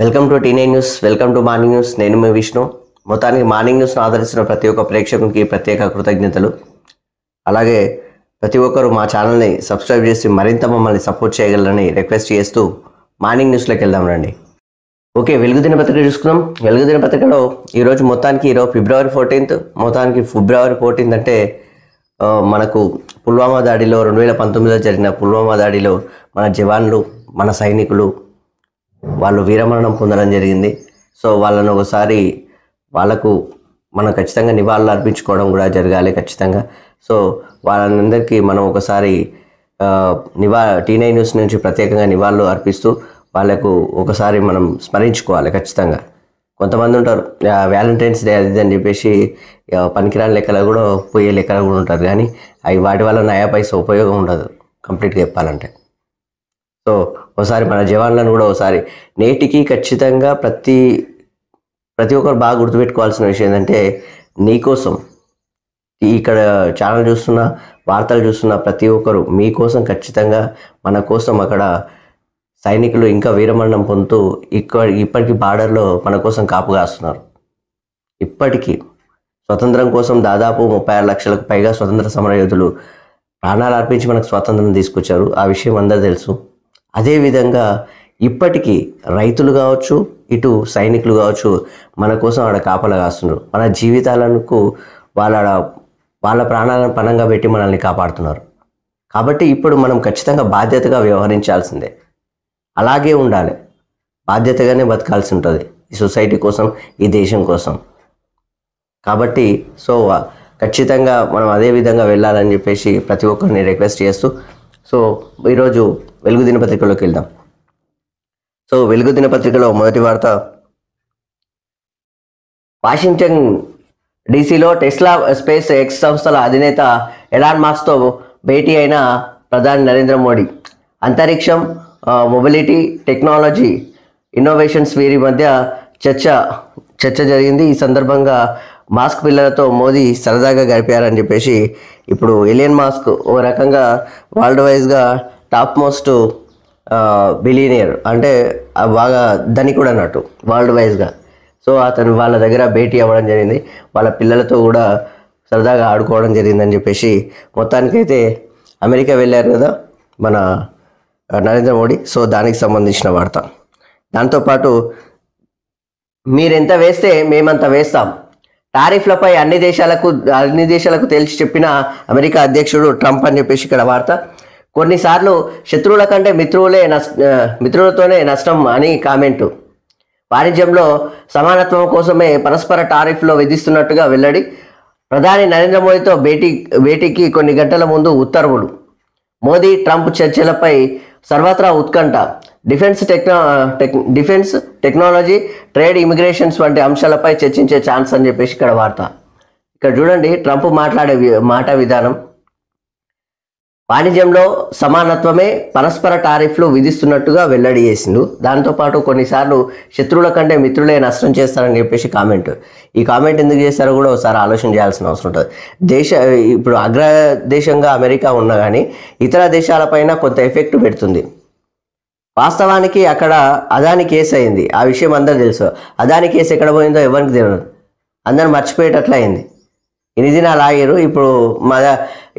Welcome to టీనే news, welcome to morning news. నేను మీ విష్ణు. మొత్తానికి మార్నింగ్ న్యూస్ను ఆదరిస్తున్న ప్రతి ఒక్క ప్రేక్షకునికి ప్రత్యేక కృతజ్ఞతలు. అలాగే ప్రతి ఒక్కరు మా ఛానల్ని సబ్స్క్రైబ్ చేసి మరింత మమ్మల్ని సపోర్ట్ చేయగలరని రిక్వెస్ట్ చేస్తూ మార్నింగ్ న్యూస్లోకి వెళ్దాం రండి. ఓకే, వెలుగు దినపత్రిక చూసుకుందాం. వెలుగు దినపత్రికలో ఈరోజు ఈరోజు ఫిబ్రవరి 14th. మొత్తానికి ఫిబ్రవరి 14th అంటే మనకు పుల్వామా దాడిలో 2019లో జరిగిన పుల్వామా దాడిలో మన జవాన్లు, మన సైనికులు వాళ్ళు వీరమరణం పొందడం జరిగింది. సో వాళ్ళను ఒకసారి మనం ఖచ్చితంగా నివాళులు అర్పించుకోవడం కూడా జరగాలి ఖచ్చితంగా. సో వాళ్ళందరికీ మనం ఒకసారి టీనే న్యూస్ నుంచి ప్రత్యేకంగా నివాళులు అర్పిస్తూ వాళ్ళకు ఒకసారి మనం స్మరించుకోవాలి ఖచ్చితంగా. కొంతమంది ఉంటారు వ్యాలంటైన్స్ డే అది అని చెప్పేసి పనికిరాని లెక్కలు కూడా పోయే లెక్కలు కూడా ఉంటారు, కానీ అవి వాటి వల్ల నయా పైసా ఉపయోగం ఉండదు కంప్లీట్గా చెప్పాలంటే. సో ఒకసారి మన జవాన్లను కూడా ఒకసారి నేటికి ఖచ్చితంగా ప్రతి ఒక్కరు బాగా గుర్తుపెట్టుకోవాల్సిన విషయం ఏంటంటే, నీకోసం ఇక్కడ ఛానల్ చూస్తున్న, వార్తలు చూస్తున్న ప్రతి ఒక్కరు మీకోసం ఖచ్చితంగా మన కోసం అక్కడ సైనికులు ఇంకా వీరమరణం పొందుతూ ఇప్పటికీ బార్డర్లో మన కోసం కాపు కాస్తున్నారు. ఇప్పటికీ స్వతంత్రం కోసం దాదాపు 36 లక్షలకు పైగా స్వతంత్ర సమర యోధులు ప్రాణాలు అర్పించి మనకు స్వాతంత్రం తీసుకొచ్చారు. ఆ విషయం అందరూ తెలుసు. అదేవిధంగా ఇప్పటికీ రైతులు కావచ్చు, ఇటు సైనికులు కావచ్చు, మన కోసం ఆడ కాపలా కాస్తున్నారు. మన జీవితాలకు వాళ్ళ ప్రాణాలను పణంగా పెట్టి మనల్ని కాపాడుతున్నారు. కాబట్టి ఇప్పుడు మనం ఖచ్చితంగా బాధ్యతగా వ్యవహరించాల్సిందే. అలాగే ఉండాలి, బాధ్యతగానే బతకాల్సి ఉంటుంది ఈ సొసైటీ కోసం, ఈ దేశం కోసం. కాబట్టి సో ఖచ్చితంగా మనం అదే విధంగా వెళ్ళాలని చెప్పేసి ప్రతి ఒక్కరిని రిక్వెస్ట్ చేస్తూ సో ఈరోజు వెలుగు దినపత్రికలోకి వెళ్దాం. సో వెలుగు దినపత్రికలో మొదటి వార్త, వాషింగ్టన్ డీసీలో టెస్లా స్పేస్ ఎక్స్ సంస్థల అధినేత ఎలాన్ మాస్క్తో భేటీ అయిన ప్రధాని నరేంద్ర మోడీ. అంతరిక్షం, మొబిలిటీ, టెక్నాలజీ, ఇన్నోవేషన్స్ వీరి మధ్య చర్చ జరిగింది. ఈ సందర్భంగా మాస్క్ పిల్లలతో మోదీ సరదాగా గడిపారని చెప్పేసి ఇప్పుడు ఎలియన్ మాస్క్ ఒక రకంగా వరల్డ్ వైజ్గా టాప్ మోస్ట్ బిలియనియర్, అంటే బాగా ధనికుడు అన్నట్టు వరల్డ్ వైజ్గా. సో అతను వాళ్ళ దగ్గర భేటీ అవ్వడం జరిగింది, వాళ్ళ పిల్లలతో కూడా సరదాగా ఆడుకోవడం జరిగిందని చెప్పేసి మొత్తానికైతే అమెరికా వెళ్ళారు కదా మన నరేంద్ర మోడీ. సో దానికి సంబంధించిన వార్త. దాంతోపాటు మీరెంత వేస్తే మేమంత వేస్తాం, టారిఫ్లపై అన్ని దేశాలకు తేల్చి చెప్పిన అమెరికా అధ్యక్షుడు ట్రంప్ అని చెప్పేసి ఇక్కడ వార్త. కొన్నిసార్లు శత్రువుల కంటే మిత్రులతోనే నష్టం అని కామెంటు. వాణిజ్యంలో సమానత్వం కోసమే పరస్పర టారిఫ్లో విధిస్తున్నట్టుగా వెల్లడి. ప్రధాని నరేంద్ర మోదీతో భేటీకి కొన్ని గంటల ముందు ఉత్తర్వులు. మోదీ ట్రంప్ చర్చలపై సర్వత్రా ఉత్కంఠ. డిఫెన్స్ టెక్నాలజీ, ట్రేడ్, ఇమిగ్రేషన్స్ వంటి అంశాలపై చర్చించే ఛాన్స్ అని చెప్పేసి ఇక్కడ వార్త. ఇక్కడ చూడండి, ట్రంప్ మాట్లాడే మాట విధానం. వాణిజ్యంలో సమానత్వమే పరస్పర టారిఫ్లు విధిస్తున్నట్టుగా వెల్లడి చేసిండు. దాంతోపాటు కొన్నిసార్లు శత్రువుల కంటే మిత్రులే నష్టం చేస్తారని చెప్పేసి కామెంట్. ఈ కామెంట్ ఎందుకు చేస్తారో కూడా ఒకసారి ఆలోచన చేయాల్సిన అవసరం ఉంటుంది. ఇప్పుడు అగ్రదేశంగా అమెరికా ఉన్నా కానీ ఇతర దేశాలపైన కొంత ఎఫెక్ట్ పెడుతుంది. వాస్తవానికి అక్కడ అదాని కేసు అయింది, ఆ విషయం అందరూ తెలుసు. అదాని కేసు ఎక్కడ పోయిందో ఎవరికి తెలియదు, అందరు మర్చిపోయేటట్లు అయింది. ఇన్ని దినాలు ఆగారు. ఇప్పుడు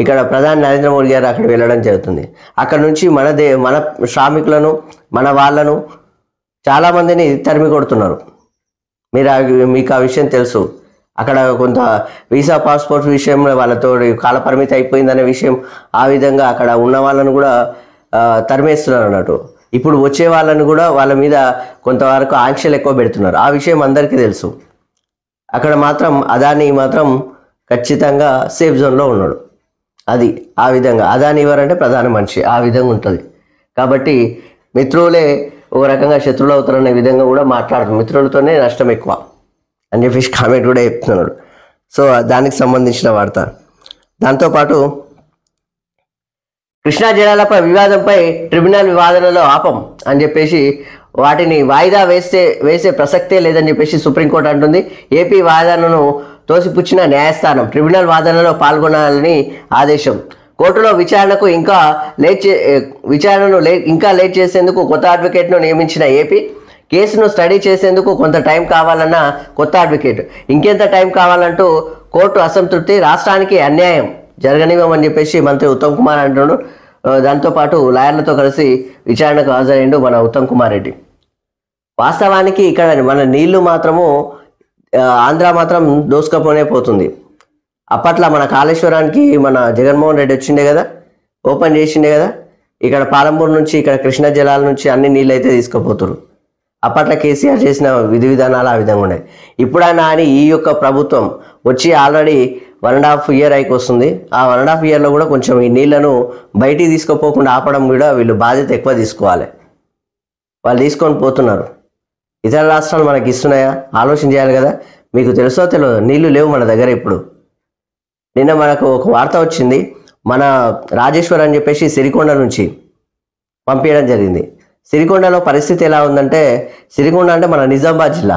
ఇక్కడ ప్రధాని నరేంద్ర మోడీ గారు అక్కడ వెళ్ళడం జరుగుతుంది. అక్కడ నుంచి మన శ్రామికులను, మన వాళ్ళను చాలామందిని తరిమి కొడుతున్నారు. మీకు ఆ విషయం తెలుసు. అక్కడ కొంత వీసా, పాస్పోర్ట్ విషయంలో వాళ్ళతో కాలపరిమితి అయిపోయిందనే విషయం, ఆ విధంగా అక్కడ ఉన్న వాళ్ళను కూడా తరిమేస్తున్నారు అన్నట్టు. ఇప్పుడు వచ్చే వాళ్ళను కూడా వాళ్ళ మీద కొంతవరకు ఆంక్షలు ఎక్కువ పెడుతున్నారు. ఆ విషయం అందరికీ తెలుసు. అక్కడ మాత్రం అదాని మాత్రం ఖచ్చితంగా సేఫ్ జోన్లో ఉన్నాడు. అది ఆ విధంగా అదాని ఎవరంటే ప్రధాన మనిషి, ఆ విధంగా ఉంటుంది. కాబట్టి మిత్రులే ఒక రకంగా శత్రువులు అవుతారనే విధంగా కూడా మాట్లాడుతున్నారు. మిత్రులతోనే నష్టం ఎక్కువ అని చెప్పేసి కామెంట్ కూడా చెప్తున్నారు. సో దానికి సంబంధించిన వార్త. దాంతోపాటు కృష్ణా జలాలపై వివాదంపై ట్రిబ్యునల్ వివాదనలో ఆపం అని చెప్పేసి వాటిని వాయిదా వేసే ప్రసక్తే లేదని చెప్పేసి సుప్రీంకోర్టు అంటుంది. ఏపీ వాదనను తోసిపుచ్చిన న్యాయస్థానం ట్రిబ్యునల్ వాదనలో పాల్గొనాలని ఆదేశం. కోర్టులో విచారణను ఇంకా లేట్ చేసేందుకు కొత్త అడ్వకేట్ను నియమించిన ఏపీ కేసును స్టడీ చేసేందుకు కొంత టైం కావాలన్న కొత్త అడ్వకేట్. ఇంకెంత టైం కావాలంటూ కోర్టు అసంతృప్తి. రాష్ట్రానికి అన్యాయం జరగనివ్వమని చెప్పేసి మంత్రి ఉత్తమ్ కుమార్ అంటున్నాడు. దాంతోపాటు లాయర్లతో కలిసి విచారణకు హాజరైండు మన ఉత్తమ్ కుమార్ రెడ్డి. వాస్తవానికి ఇక్కడ మన నీళ్లు మాత్రము ఆంధ్ర మాత్రం దోసుకపోనే పోతుంది. అప్పట్లో మన కాళేశ్వరానికి మన జగన్మోహన్ రెడ్డి వచ్చిండే కదా, ఓపెన్ చేసిండే కదా. ఇక్కడ పాలంపూర్ నుంచి ఇక్కడ కృష్ణా జలాల నుంచి అన్ని నీళ్ళు అయితే తీసుకుపోతున్నారు. అప్పట్లో కేసీఆర్ చేసిన విధి విధానాలు ఆ విధంగా ఉన్నాయి. ఇప్పుడైనా అని ఈ యొక్క ప్రభుత్వం వచ్చి ఆల్రెడీ 1.5 year అయికి వస్తుంది. ఆ 1.5 yearలో కూడా కొంచెం ఈ నీళ్లను బయటికి తీసుకుపోకుండా ఆపడం కూడా వీళ్ళు బాధ్యత ఎక్కువ తీసుకోవాలి. వాళ్ళు తీసుకొని పోతున్నారు. ఇతర రాష్ట్రాలు మనకి ఇస్తున్నాయా? ఆలోచన చేయాలి కదా. మీకు తెలుసో తెలియదు, నీళ్లు లేవు మన దగ్గర ఇప్పుడు. నిన్న మనకు ఒక వార్త వచ్చింది, మన రాజేశ్వర్ అని చెప్పేసి సిరికొండ నుంచి పంపించడం జరిగింది. సిరికొండలో పరిస్థితి ఎలా ఉందంటే, సిరికొండ అంటే మన నిజామాబాద్ జిల్లా.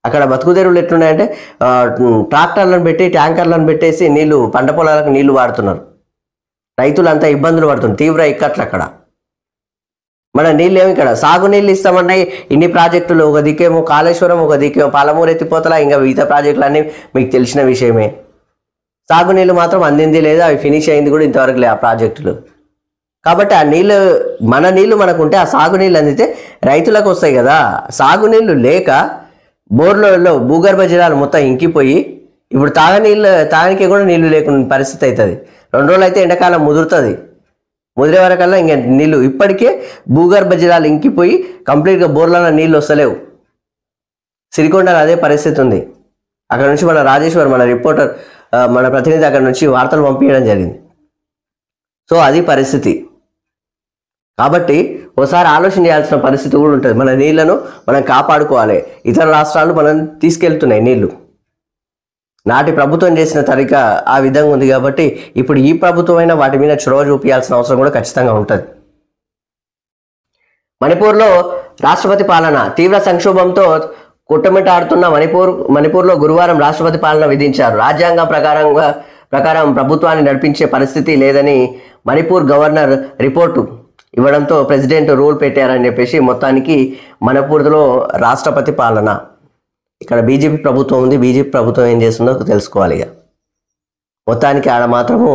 అక్కడ బతుకుదెరువులు ఎట్లున్నాయంటే ట్రాక్టర్లను పెట్టి ట్యాంకర్లను పెట్టేసి నీళ్లు పంట పొలాలకు నీళ్లు వాడుతున్నారు. రైతులంతా ఇబ్బందులు పడుతున్నారు, తీవ్ర ఇక్కట్లు అక్కడ. మన నీళ్ళు ఏమి ఇక్కడ సాగునీళ్ళు ఇస్తామన్నాయి ఇన్ని ప్రాజెక్టులు. ఒక దిక్కేమో కాళేశ్వరం, ఒక దిక్కేమో పాలమూరు ఎత్తిపోతల, ఇంకా మిగతా ప్రాజెక్టులన్నీ మీకు తెలిసిన విషయమే. సాగునీళ్ళు మాత్రం అందింది లేదు, అవి ఫినిష్ అయింది కూడా ఇంతవరకు లేదు ఆ ప్రాజెక్టులు. కాబట్టి ఆ నీళ్ళు మన నీళ్లు మనకుంటే ఆ సాగునీళ్ళు అందితే రైతులకు వస్తాయి కదా. సాగునీళ్ళు లేక బోర్లలో భూగర్భ జలాలు మొత్తం ఇంకిపోయి ఇప్పుడు తాగనీకి కూడా నీళ్లు లేకుండా పరిస్థితి అవుతుంది. 2 రోజులు అయితే ఎండాకాలం ముదురుతుంది. ముదిరే వరకల్లా ఇంకా నీళ్ళు ఇప్పటికే భూగర్భ జలాలు ఇంకిపోయి కంప్లీట్గా బోర్లలో నీళ్ళు వస్తలేవు. సిరికొండలో అదే పరిస్థితి ఉంది. అక్కడ నుంచి మన రాజేశ్వర్ మన రిపోర్టర్ మన ప్రతినిధి అక్కడ నుంచి వార్తలు పంపించడం జరిగింది. సో అది పరిస్థితి. కాబట్టి ఒకసారి ఆలోచన చేయాల్సిన పరిస్థితి కూడా ఉంటుంది. మన నీళ్లను మనం కాపాడుకోవాలి. ఇతర రాష్ట్రాలు మనం తీసుకెళ్తున్నాయి నీళ్లు. నాటి ప్రభుత్వం చేసిన తరిక ఆ విధంగా ఉంది కాబట్టి ఇప్పుడు ఈ ప్రభుత్వం అయినా వాటి మీద చొరవ చూపించాల్సిన అవసరం కూడా ఖచ్చితంగా ఉంటుంది. మణిపూర్లో రాష్ట్రపతి పాలన తీవ్ర సంక్షోభంతో కొట్టుమిట్టాడుతున్న మణిపూర్లో గురువారం రాష్ట్రపతి పాలన విధించారు. రాజ్యాంగం ప్రకారం ప్రభుత్వాన్ని నడిపించే పరిస్థితి లేదని మణిపూర్ గవర్నర్ రిపోర్టు ఇవ్వడంతో ప్రెసిడెంట్ రూల్ పెట్టారని చెప్పేసి మొత్తానికి మణిపూర్లో రాష్ట్రపతి పాలన. ఇక్కడ బీజేపీ ప్రభుత్వం ఉంది. బీజేపీ ప్రభుత్వం ఏం చేస్తుందో తెలుసుకోవాలి. ఇక మొత్తానికి ఆడ మాత్రము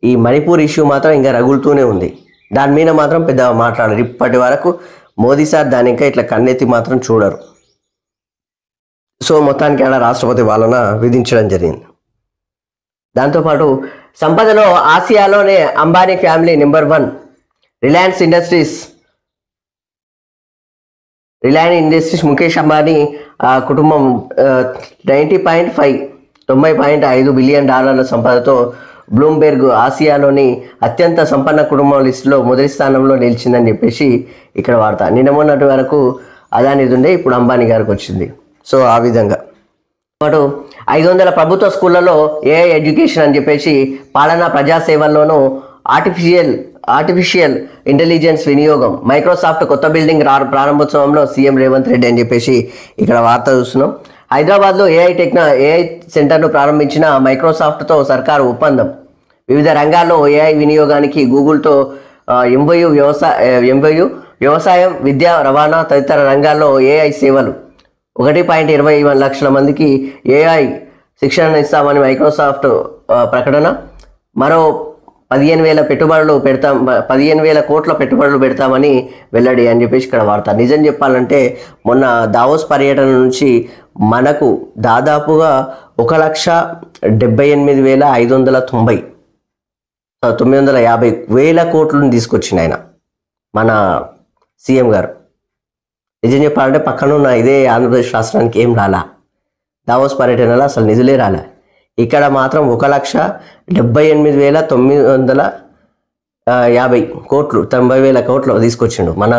ఈ మణిపూర్ ఇష్యూ మాత్రం ఇంకా రగులుతూనే ఉంది. దాని మీద మాత్రం పెద్ద మాట్లాడరు. ఇప్పటి వరకు మోదీ సార్ దాని ఇంకా ఇట్లా కన్నెత్తి మాత్రం చూడరు. సో మొత్తానికి ఆడ రాష్ట్రపతి పాలన విధించడం జరిగింది. దాంతోపాటు సంపదలో ఆసియాలోనే Ambani family number 1. Reliance Industries Mukesh Ambani కుటుంబం 90.5 బిలియన్ డాలర్ల సంపదతో బ్లూంబెర్గ్ ఆసియాలోని అత్యంత సంపన్న కుటుంబం లిస్టులో మొదటి స్థానంలో నిలిచిందని చెప్పేసి ఇక్కడ వార్త. నిన్న మొన్నటి వరకు అదానిది ఉండే, ఇప్పుడు అంబానీ గారికి వచ్చింది. సో ఆ విధంగా పాటు 500 ప్రభుత్వ స్కూళ్లలో ఏఐ ఎడ్యుకేషన్ అని చెప్పేసి పాలనా ప్రజాసేవల్లోనూ ఆర్టిఫిషియల్ ఇంటెలిజెన్స్ వినియోగం. మైక్రోసాఫ్ట్ కొత్త బిల్డింగ్ ప్రారంభోత్సవంలో సీఎం రేవంత్ రెడ్డి అని చెప్పేసి ఇక్కడ వార్త చూస్తున్నాం. హైదరాబాద్లో ఏఐ సెంటర్ను ప్రారంభించిన మైక్రోసాఫ్ట్తో సర్కారు ఒప్పందం. వివిధ రంగాల్లో ఏఐ వినియోగానికి గూగుల్తో ఎంఓయు. వ్యవసాయం, విద్య, రవాణా తదితర రంగాల్లో ఏఐ సేవలు. 1.21 లక్షల మందికి ఏఐ శిక్షణ ఇస్తామని మైక్రోసాఫ్ట్ ప్రకటన. మరో 15,000 కోట్ల పెట్టుబడులు పెడతామని వెల్లడి అని చెప్పేసి ఇక్కడ వార్త. నిజం చెప్పాలంటే మొన్న దావోస్ పర్యటన నుంచి మనకు దాదాపుగా 1,78,590 కోట్లను తీసుకొచ్చిన ఆయన మన సీఎం గారు. నిజం చెప్పాలంటే పక్కనున్న ఇదే ఆంధ్రప్రదేశ్ రాష్ట్రానికి ఏం రాలా. దావోస్ పర్యటనలో అసలు నిధులే రాలే. ఇక్కడ మాత్రం 1,78,950 కోట్లు, 90,000 కోట్లు తీసుకొచ్చిండు మన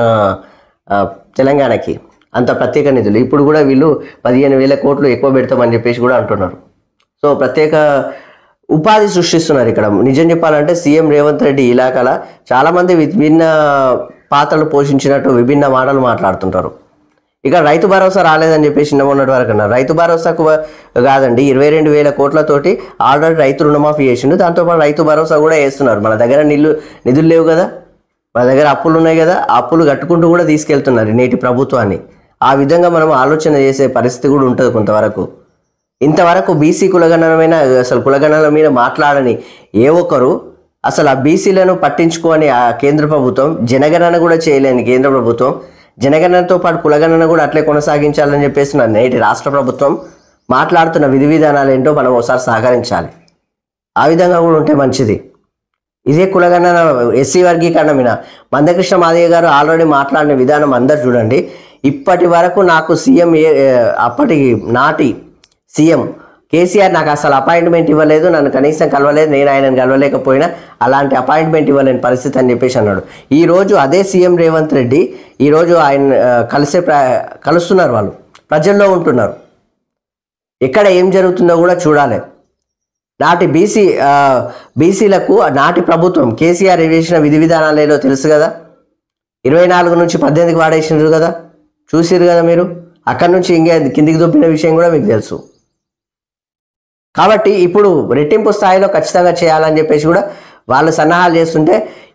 తెలంగాణకి. అంత ప్రత్యేక నిధులు. ఇప్పుడు కూడా వీళ్ళు 15,000 కోట్లు ఎక్కువ పెడతామని చెప్పేసి కూడా అంటున్నారు. సో ప్రత్యేక ఉపాధి సృష్టిస్తున్నారు ఇక్కడ. నిజం చెప్పాలంటే సీఎం రేవంత్ రెడ్డి ఇలాకాల చాలామంది విభిన్న పాత్రలు పోషించినట్టు విభిన్న మాటలు మాట్లాడుతుంటారు. ఇక రైతు భరోసా రాలేదని చెప్పేసి మొన్నటి వరకు అన్నారు. రైతు భరోసాకు కాదండి, 22,000 కోట్లతోటి ఆల్రెడీ రైతు రుణమాఫీ చేసిండు. దాంతోపాటు రైతు భరోసా కూడా వేస్తున్నారు. మన దగ్గర నిధులు లేవు కదా, మన దగ్గర అప్పులు ఉన్నాయి కదా, ఆ అప్పులు కట్టుకుంటూ కూడా తీసుకెళ్తున్నారు నేటి ప్రభుత్వాన్ని. ఆ విధంగా మనం ఆలోచన చేసే పరిస్థితి కూడా ఉంటుంది కొంతవరకు. ఇంతవరకు బీసీ కులగణనమైన అసలు కులగణనల మీద మాట్లాడని ఏ ఒక్కరు అసలు ఆ బీసీలను పట్టించుకొని ఆ కేంద్ర ప్రభుత్వం జనగణన కూడా చేయలేని కేంద్ర ప్రభుత్వం జనగణనతో పాటు కులగణన కూడా అట్లే కొనసాగించాలని చెప్పేసి నేటి రాష్ట్ర ప్రభుత్వం మాట్లాడుతున్న విధి విధానాలు ఏంటో మనం ఒకసారి సహకరించాలి. ఆ విధంగా కూడా ఉంటే మంచిది. ఇదే కులగణన ఎస్సీ వర్గీకరణ మీద మందకృష్ణ మాదిగ గారు ఆల్రెడీ మాట్లాడిన విధానం అందరు చూడండి. ఇప్పటి వరకు నాకు సీఎం అప్పటి నాటి సీఎం కేసీఆర్ నాకు అసలు అపాయింట్మెంట్ ఇవ్వలేదు, నన్ను కనీసం కలవలేదు, నేను ఆయనను కలవలేకపోయినా అలాంటి అపాయింట్మెంట్ ఇవ్వలేని పరిస్థితి అని చెప్పేసి అన్నాడు. ఈరోజు అదే సీఎం రేవంత్ రెడ్డి ఈరోజు ఆయన కలుస్తున్నారు, వాళ్ళు ప్రజల్లో ఉంటున్నారు. ఎక్కడ ఏం జరుగుతుందో కూడా చూడాలి. నాటి బీసీలకు నాటి ప్రభుత్వం కేసీఆర్ చేసిన విధి విధానాలు ఏదో తెలుసు కదా. 24 నుంచి 18కి వాడేసినారు కదా, చూసిరు కదా మీరు. అక్కడి నుంచి ఇంకా కిందికి దొప్పిన విషయం కూడా మీకు తెలుసు. కాబట్టి ఇప్పుడు రెట్టింపు స్థాయిలో ఖచ్చితంగా చేయాలని చెప్పేసి కూడా వాళ్ళు సన్నాహాలు చేస్తుంటే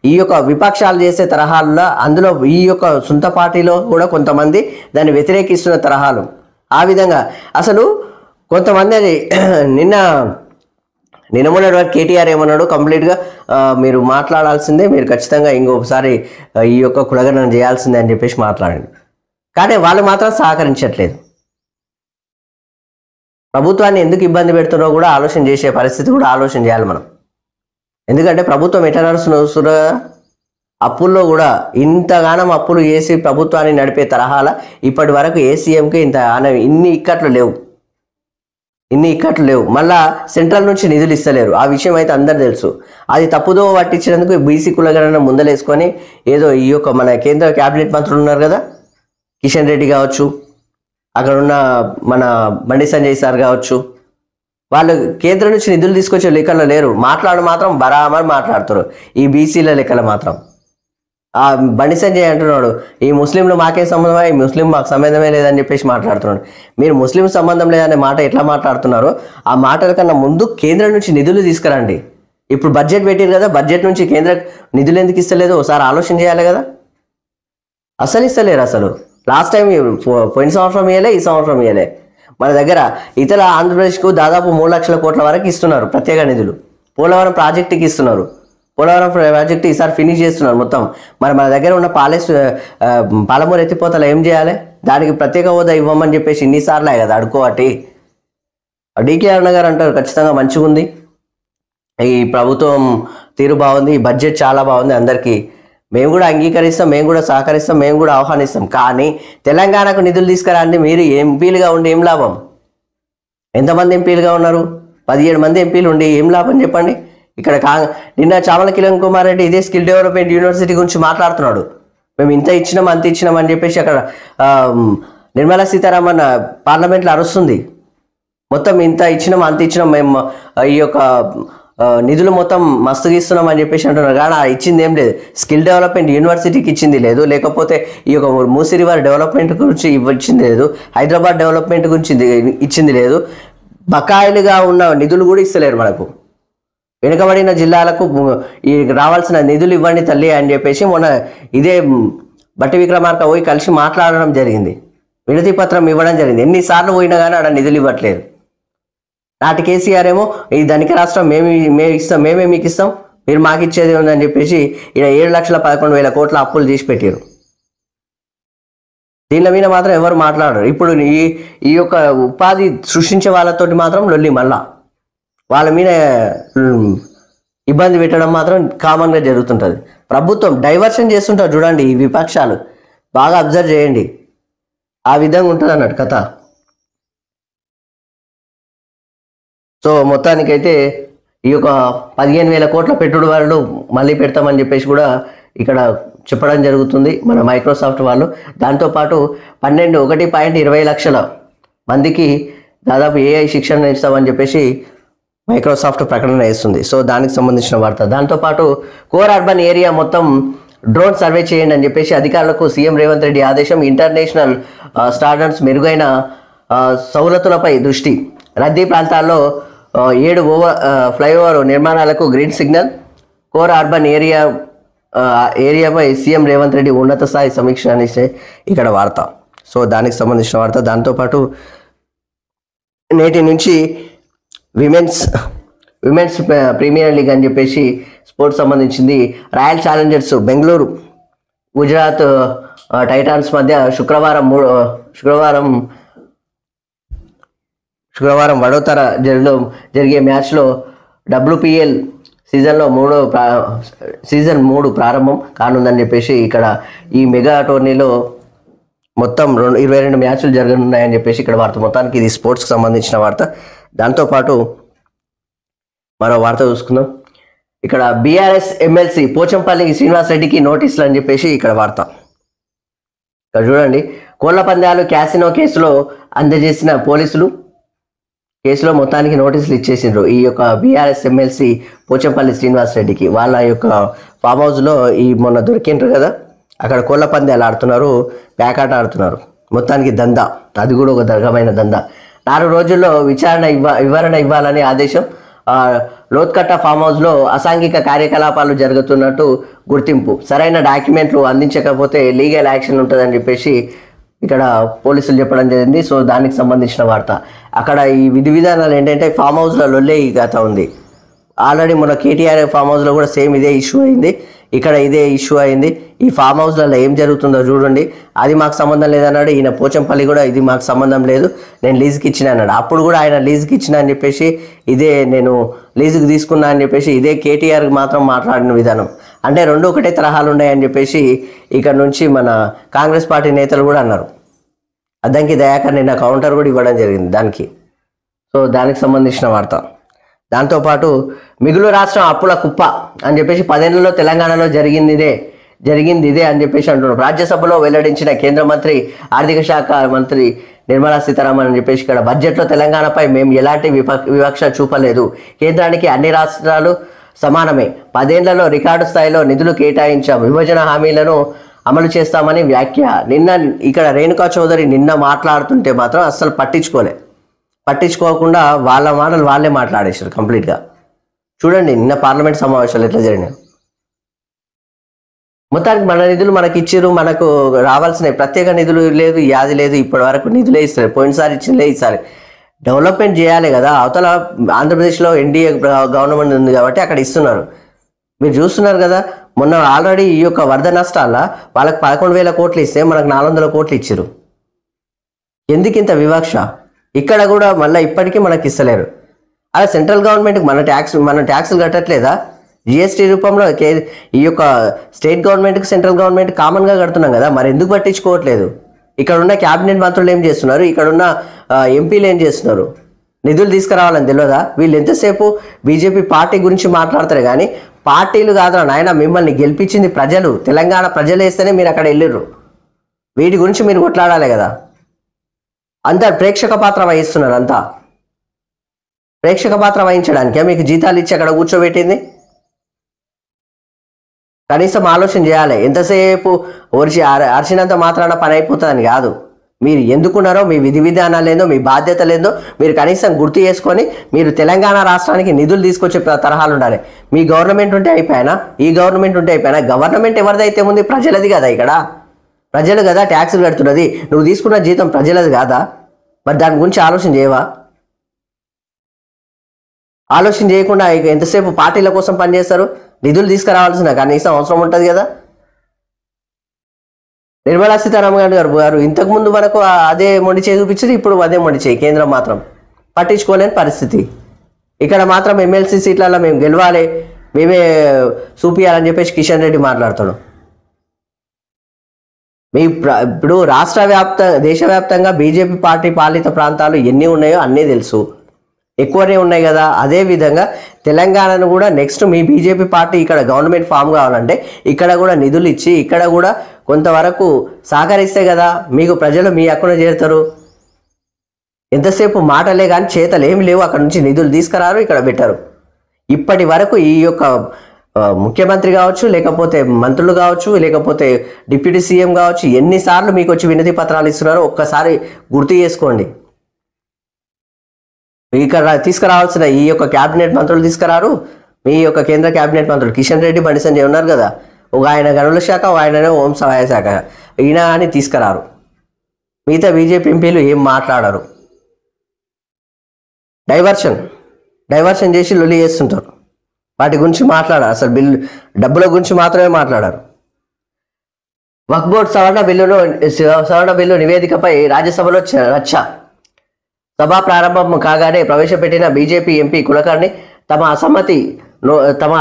ఈ యొక్క విపక్షాలు చేసే తరహాల్లో అందులో ఈ యొక్క సొంత పార్టీలో కూడా కొంతమంది దాన్ని వ్యతిరేకిస్తున్న తరహాలు. ఆ విధంగా అసలు కొంతమంది నిన్న మొన్నటి వరకు కేటీఆర్ ఏమన్నాడు, కంప్లీట్గా మీరు మాట్లాడాల్సిందే, మీరు ఖచ్చితంగా ఇంకొకసారి ఈ యొక్క కులగణన చేయాల్సిందే అని చెప్పేసి మాట్లాడండి. కానీ వాళ్ళు మాత్రం సహకరించట్లేదు. ప్రభుత్వాన్ని ఎందుకు ఇబ్బంది పెడుతున్నారో కూడా ఆలోచన చేసే పరిస్థితి కూడా ఆలోచన చేయాలి మనం. ఎందుకంటే ప్రభుత్వం ఎట్లా నడుస్తున్న అప్పుల్లో కూడా ఇంతగానం అప్పులు చేసి ప్రభుత్వాన్ని నడిపే తరహాల ఇప్పటి వరకు ఏ సీఎంకి ఇన్ని ఇక్కట్లు లేవు. మళ్ళా సెంట్రల్ నుంచి నిధులు ఇస్తలేరు. ఆ విషయం అయితే అందరు తెలుసు. అది తప్పుదో పట్టించినందుకు బీసీ కులగణన ముందలేసుకొని ఏదో ఈ యొక్క మన కేంద్ర క్యాబినెట్ మంత్రులు ఉన్నారు కదా, కిషన్ రెడ్డి కావచ్చు, అక్కడ ఉన్న మన బండి సంజయ్ సార్ కావచ్చు, వాళ్ళు కేంద్రం నుంచి నిధులు తీసుకొచ్చే లెక్కల్లో లేరు. మాత్రం బరాబర్ మాట్లాడుతారు ఈ బీసీల లెక్కలు మాత్రం. ఆ బండి సంజయ్ అంటున్నాడు, ఈ ముస్లింలు మాకే సంబంధమే, ఈ ముస్లిం మాకు సంబంధమే లేదని చెప్పేసి మాట్లాడుతున్నాడు. మీరు ముస్లిం సంబంధం లేదనే మాట ఎట్లా మాట్లాడుతున్నారో ఆ మాటల కన్నా ముందు కేంద్రం నుంచి నిధులు తీసుకురండి. ఇప్పుడు బడ్జెట్ పెట్టారు కదా, బడ్జెట్ నుంచి కేంద్ర నిధులు ఎందుకు ఇస్తలేదు ఒకసారి ఆలోచన చేయాలి కదా. అసలు ఇస్తలేరు. అసలు లాస్ట్ టైం పోయిన సంవత్సరం ఇవ్వలే, ఈ సంవత్సరం ఇవ్వలే. మన దగ్గర ఇతర ఆంధ్రప్రదేశ్కు దాదాపు 3 లక్షల కోట్ల వరకు ఇస్తున్నారు ప్రత్యేక నిధులు. పోలవరం ప్రాజెక్టుకి ఇస్తున్నారు. పోలవరం ప్రాజెక్టు ఈసారి ఫినిష్ చేస్తున్నారు మొత్తం. మరి మన దగ్గర ఉన్న పాలమూరు ఎత్తిపోతలు ఏం చేయాలి? దానికి ప్రత్యేక హోదా ఇవ్వమని చెప్పేసి ఇన్నిసార్లే కదా అడుకోవటి. డికే అరుణ గారు అంటారు ఖచ్చితంగా మంచిగా ఉంది, ఈ ప్రభుత్వం తీరు బాగుంది, ఈ బడ్జెట్ చాలా బాగుంది, అందరికీ మేము కూడా అంగీకరిస్తాం, మేము కూడా సహకరిస్తాం, మేము కూడా ఆహ్వానిస్తాం. కానీ తెలంగాణకు నిధులు తీసుకురండి. మీరు ఎంపీలుగా ఉండి ఏం లాభం? ఎంతమంది ఎంపీలుగా ఉన్నారు? 17 మంది ఎంపీలు ఉండి ఏం లాభం చెప్పండి. ఇక్కడ నిన్న చామల కిరణ్ కుమార్ రెడ్డి ఇదే స్కిల్ డెవలప్మెంట్ యూనివర్సిటీ గురించి మాట్లాడుతున్నాడు. మేము ఇంత ఇచ్చినాం అంత ఇచ్చినాం అని చెప్పేసి అక్కడ నిర్మలా సీతారామన్ పార్లమెంట్లో అరుస్తుంది. మొత్తం ఇంత ఇచ్చినాం అంత ఇచ్చినాం, మేము ఈ యొక్క నిధులు మొత్తం మస్తుగా ఇస్తున్నాం అని చెప్పేసి అంటున్నారు. కానీ ఇచ్చింది ఏం లేదు. స్కిల్ డెవలప్మెంట్ యూనివర్సిటీకి ఇచ్చింది లేదు, లేకపోతే ఈ యొక్క మూసీ రివర్ డెవలప్మెంట్ గురించి ఇచ్చింది లేదు, హైదరాబాద్ డెవలప్మెంట్ గురించి ఇచ్చింది లేదు. బకాయిలుగా ఉన్న నిధులు కూడా ఇస్తలేరు మనకు. వెనుకబడిన జిల్లాలకు ఈ రావాల్సిన నిధులు ఇవ్వండి తల్లి అని చెప్పేసి మొన్న ఇదే బట్టి విక్రమార్క పోయి కలిసి మాట్లాడడం జరిగింది, వినతి పత్రం ఇవ్వడం జరిగింది. ఎన్నిసార్లు పోయినా కానీ ఆడ నిధులు ఇవ్వట్లేదు. నాటి కేసీఆర్ ఏమో ఈ ధనిక రాష్ట్రం మేమే మీకు ఇస్తాం, మీరు మాకు ఇచ్చేది ఉందని చెప్పేసి ఇక్కడ 7,11,000 కోట్ల అప్పులు చేసి పెట్టారు. దీనిల మీద మాత్రం ఎవరు మాట్లాడరు. ఇప్పుడు ఈ యొక్క ఉపాధి సృష్టించే వాళ్ళతోటి మాత్రం లొల్లి, మళ్ళా వాళ్ళ మీద ఇబ్బంది పెట్టడం మాత్రం కామన్గా జరుగుతుంటుంది. ప్రభుత్వం డైవర్షన్ చేస్తుంటారు చూడండి, ఈ విపక్షాలు బాగా అబ్జర్వ్ చేయండి. ఆ విధంగా ఉంటుంది అన్నట్టు కథ. సో మొత్తానికైతే ఈ యొక్క 15,000 కోట్ల పెట్టుబడులు మళ్ళీ పెడతామని చెప్పేసి కూడా ఇక్కడ చెప్పడం జరుగుతుంది మన మైక్రోసాఫ్ట్ వాళ్ళు. దాంతోపాటు 1.20 లక్షల మందికి దాదాపు ఏఐ శిక్షణ ఇస్తామని చెప్పేసి మైక్రోసాఫ్ట్ ప్రకటన చేస్తుంది. సో దానికి సంబంధించిన వార్త. దాంతోపాటు కోర్ అర్బన్ ఏరియా మొత్తం డ్రోన్ సర్వే చేయండి అని చెప్పేసి అధికారులకు సీఎం రేవంత్ రెడ్డి ఆదేశం. ఇంటర్నేషనల్ స్టాండర్డ్స్ మెరుగైన సౌలతులపై దృష్టి. రద్దీ ప్రాంతాల్లో 7 ఫ్లైఓవర్ నిర్మాణాలకు గ్రీన్ సిగ్నల్. కోర్ అర్బన్ ఏరియాపై సీఎం రేవంత్ రెడ్డి ఉన్నత స్థాయి సమీక్ష అనేసి ఇక్కడ వార్త. సో దానికి సంబంధించిన వార్త. దాంతోపాటు నేటి నుంచి విమెన్స్ ప్రీమియర్ లీగ్ అని చెప్పేసి స్పోర్ట్స్ సంబంధించింది. Royal Challengers Bengaluru Gujarat Titans మధ్య శుక్రవారం వడోదర జరిగే మ్యాచ్లో WPL సీజన్ 3 ప్రారంభం కానుందని చెప్పేసి ఇక్కడ ఈ మెగా టోర్నీలో మొత్తం 22 మ్యాచ్లు జరగనున్నాయని చెప్పేసి ఇక్కడ వార్త. మొత్తానికి ఇది స్పోర్ట్స్కి సంబంధించిన వార్త. దాంతోపాటు మరో వార్త చూసుకుందాం. ఇక్కడ BRS ఎమ్మెల్సీ పోచంపల్లి శ్రీనివాస్ రెడ్డికి నోటీసులు అని చెప్పేసి ఇక్కడ వార్త. ఇక్కడ చూడండి, కోళ్ల పందాలు క్యాసినో కేసులో అందజేసిన పోలీసులు కేసులో మొత్తానికి నోటీసులు ఇచ్చేసిండ్రు ఈ యొక్క BRS ఎమ్మెల్సీ పోచంపల్లి శ్రీనివాస్ రెడ్డికి. వాళ్ళ యొక్క ఫామ్ హౌస్లో మొన్న దొరికిండ్రు కదా, అక్కడ కోళ్ల పందాలు ఆడుతున్నారు, ప్యాకాట ఆడుతున్నారు. మొత్తానికి దందా, అది కూడా ఒక రకమైన దందా. 4 రోజుల్లో వివరణ ఇవ్వాలని ఆదేశం. లోత్కట్ట ఫామ్ హౌస్లో అసాంఘిక కార్యకలాపాలు జరుగుతున్నట్టు గుర్తింపు. సరైన డాక్యుమెంట్లు అందించకపోతే లీగల్ యాక్షన్ ఉంటుందని చెప్పేసి ఇక్కడ పోలీసులు చెప్పడం జరిగింది. సో దానికి సంబంధించిన వార్త. అక్కడ ఈ విధి విధానాలు ఏంటంటే ఫామ్ హౌస్లో లొల్లే ఈ కథ ఉంది. ఆల్రెడీ మన KTR ఫామ్ హౌస్లో కూడా సేమ్ ఇదే ఇష్యూ అయింది, ఇక్కడ ఇదే ఇష్యూ అయింది. ఈ ఫామ్ హౌస్లలో ఏం జరుగుతుందో చూడండి. అది మాకు సంబంధం లేదన్నాడు ఈయన పోచంపల్లి కూడా, ఇది మాకు సంబంధం లేదు, నేను లీజుకి ఇచ్చిన అన్నాడు. అప్పుడు కూడా ఆయన లీజుకి ఇచ్చిన అని చెప్పేసి, ఇదే నేను లీజుకి తీసుకున్నా అని చెప్పేసి ఇదే KTRకి మాత్రం మాట్లాడిన విధానం. అంటే రెండు ఒకటే తరహాలు ఉన్నాయని చెప్పేసి ఇక్కడ నుంచి మన కాంగ్రెస్ పార్టీ నేతలు కూడా అన్నారు. అద్దంకి దయాకర్ నిన్న కౌంటర్ కూడా ఇవ్వడం జరిగింది దానికి. సో దానికి సంబంధించిన వార్త. దాంతోపాటు మిగులు రాష్ట్రం అప్పుల కుప్ప అని చెప్పేసి 10 ఏళ్లలో తెలంగాణలో జరిగింది ఇదే అని చెప్పేసి అంటున్నారు. రాజ్యసభలో వెల్లడించిన కేంద్ర మంత్రి ఆర్థిక శాఖ మంత్రి నిర్మలా సీతారామన్ అని చెప్పేసి ఇక్కడ బడ్జెట్లో తెలంగాణపై మేము ఎలాంటి వివక్ష చూపలేదు, కేంద్రానికి అన్ని రాష్ట్రాలు సమానమే, 10 ఏళ్లలో రికార్డు స్థాయిలో నిధులు కేటాయించాం, విభజన హామీలను అమలు చేస్తామని వ్యాఖ్య. నిన్న ఇక్కడ రేణుకా చౌదరి నిన్న మాట్లాడుతుంటే మాత్రం అస్సలు పట్టించుకోకుండా వాళ్ళ మాటలు వాళ్ళే మాట్లాడేశారు కంప్లీట్గా. చూడండి నిన్న పార్లమెంట్ సమావేశాలు ఎట్లా జరిగినాయి. మొత్తానికి మన నిధులు మనకి ఇచ్చారు, మనకు రావాల్సిన ప్రత్యేక నిధులు లేదు, యాది లేదు, ఇప్పటి వరకు నిధులే ఇస్తారు, పోయినసారి ఇచ్చిందే ఈసారి. డెవలప్మెంట్ చేయాలి కదా, అవతల ఆంధ్రప్రదేశ్లో NDA గవర్నమెంట్ ఉంది కాబట్టి అక్కడ ఇస్తున్నారు. మీరు చూస్తున్నారు కదా, మొన్న ఆల్రెడీ ఈ యొక్క వరద నష్టాల వాళ్ళకి 11,000 కోట్లు ఇస్తే మనకు 400 కోట్లు ఇచ్చారు. ఎందుకు ఇంత వివక్ష? ఇక్కడ కూడా మళ్ళీ ఇప్పటికీ మనకి ఇస్తలేరు. అలా సెంట్రల్ గవర్నమెంట్కి మన ట్యాక్సులు కట్టట్లేదా? GST రూపంలో ఈ యొక్క స్టేట్ గవర్నమెంట్కి సెంట్రల్ గవర్నమెంట్ కామన్గా కడుతున్నాం కదా, మరి ఎందుకు పట్టించుకోవట్లేదు? ఇక్కడ ఉన్న క్యాబినెట్ మంత్రులు ఏం చేస్తున్నారు, ఇక్కడ ఉన్న ఎంపీలు ఏం చేస్తున్నారు? నిధులు తీసుకురావాలని తెలియదా? వీళ్ళు ఎంతసేపు బీజేపీ పార్టీ గురించి మాట్లాడతారు కానీ పార్టీలు కాదురా నాయన, మిమ్మల్ని గెలిపించింది ప్రజలు, తెలంగాణ ప్రజలు వేస్తేనే మీరు అక్కడ వెళ్ళిర్రు. వీటి గురించి మీరు కొట్లాడాలి కదా. అంతా ప్రేక్షక పాత్ర వహిస్తున్నారు, అంతా ప్రేక్షక పాత్ర వహించడానికే మీకు జీతాలు ఇచ్చి అక్కడ కూర్చోబెట్టింది. కనీసం ఆలోచన చేయాలి. ఎంతసేపు అరిచినంత మాత్రాన పని అయిపోతుందని కాదు. మీరు ఎందుకున్నారో, మీ విధి విధానాలు ఏందో, మీ బాధ్యత లేదో మీరు కనీసం గుర్తు చేసుకొని మీరు తెలంగాణ రాష్ట్రానికి నిధులు తీసుకొచ్చే తరహాలు ఉండాలి. మీ గవర్నమెంట్ ఉంటే అయిపోయినా, ఈ గవర్నమెంట్ ఉంటే అయిపోయినా. గవర్నమెంట్ ఎవరిదైతే ఉంది, ప్రజలది కదా. ఇక్కడ ప్రజలు కదా ట్యాక్సులు కడుతున్నది. నువ్వు తీసుకున్న జీతం ప్రజలది కాదా? మరి దాని గురించి ఆలోచన చేయవా? ఆలోచన చేయకుండా ఎంతసేపు పార్టీల కోసం పనిచేస్తారు? నిధులు తీసుకురావాల్సిన కనీసం అవసరం ఉంటుంది కదా. నిర్మలా సీతారామన్ గారు ఇంతకుముందు మనకు అదే మొండి చేయి చూపించారు, ఇప్పుడు అదే మొండి చేయి. కేంద్రం మాత్రం పట్టించుకోలేని పరిస్థితి. ఇక్కడ మాత్రం ఎమ్మెల్సీ సీట్లలో మేము గెలవాలి, మేమే చూపియాలని చెప్పేసి కిషన్ రెడ్డి మాట్లాడుతాడు. ఇప్పుడు దేశవ్యాప్తంగా బీజేపీ పార్టీ పాలిత ప్రాంతాలు ఎన్ని ఉన్నాయో అన్నీ తెలుసు, ఎక్కువనే ఉన్నాయి కదా. అదేవిధంగా తెలంగాణను కూడా నెక్స్ట్ మీ బీజేపీ పార్టీ ఇక్కడ గవర్నమెంట్ ఫామ్ కావాలంటే ఇక్కడ కూడా నిధులు ఇచ్చి ఇక్కడ కూడా కొంతవరకు సహకరిస్తే కదా మీకు ప్రజలు మీ అక్కడ చేరుతారు. ఎంతసేపు మాటలే కానీ చేతలు ఏమి లేవు. అక్కడ నుంచి నిధులు తీసుకురారు, ఇక్కడ పెట్టారు. ఇప్పటి వరకు ఈ యొక్క ముఖ్యమంత్రి కావచ్చు, లేకపోతే మంత్రులు కావచ్చు, లేకపోతే డిప్యూటీ సీఎం కావచ్చు, ఎన్నిసార్లు మీకు వచ్చి వినతి పత్రాలు ఇస్తున్నారో ఒక్కసారి గుర్తు చేసుకోండి. ఇక్కడ తీసుకురావాల్సిన ఈ యొక్క క్యాబినెట్ మంత్రులు తీసుకురారు. మీ యొక్క కేంద్ర క్యాబినెట్ మంత్రులు కిషన్ రెడ్డి, బండి సంజయ్ ఉన్నారు కదా, ఒక ఆయన గనుల శాఖ, ఒక ఆయననే హోం సహాయ శాఖ, ఈయన అని తీసుకురారు. మిగతా బీజేపీ ఎంపీలు ఏం మాట్లాడరు. డైవర్షన్ చేసి లొల్లి చేస్తుంటారు. వాటి గురించి మాట్లాడారు. అసలు డబ్బుల గురించి మాత్రమే మాట్లాడారు. వక్ఫ్ బోర్డు సవరణ బిల్లు నివేదికపై రాజ్యసభలో రచ్చ. సభ ప్రారంభం కాగానే ప్రవేశపెట్టిన బీజేపీ ఎంపీ కులకర్ణి తమ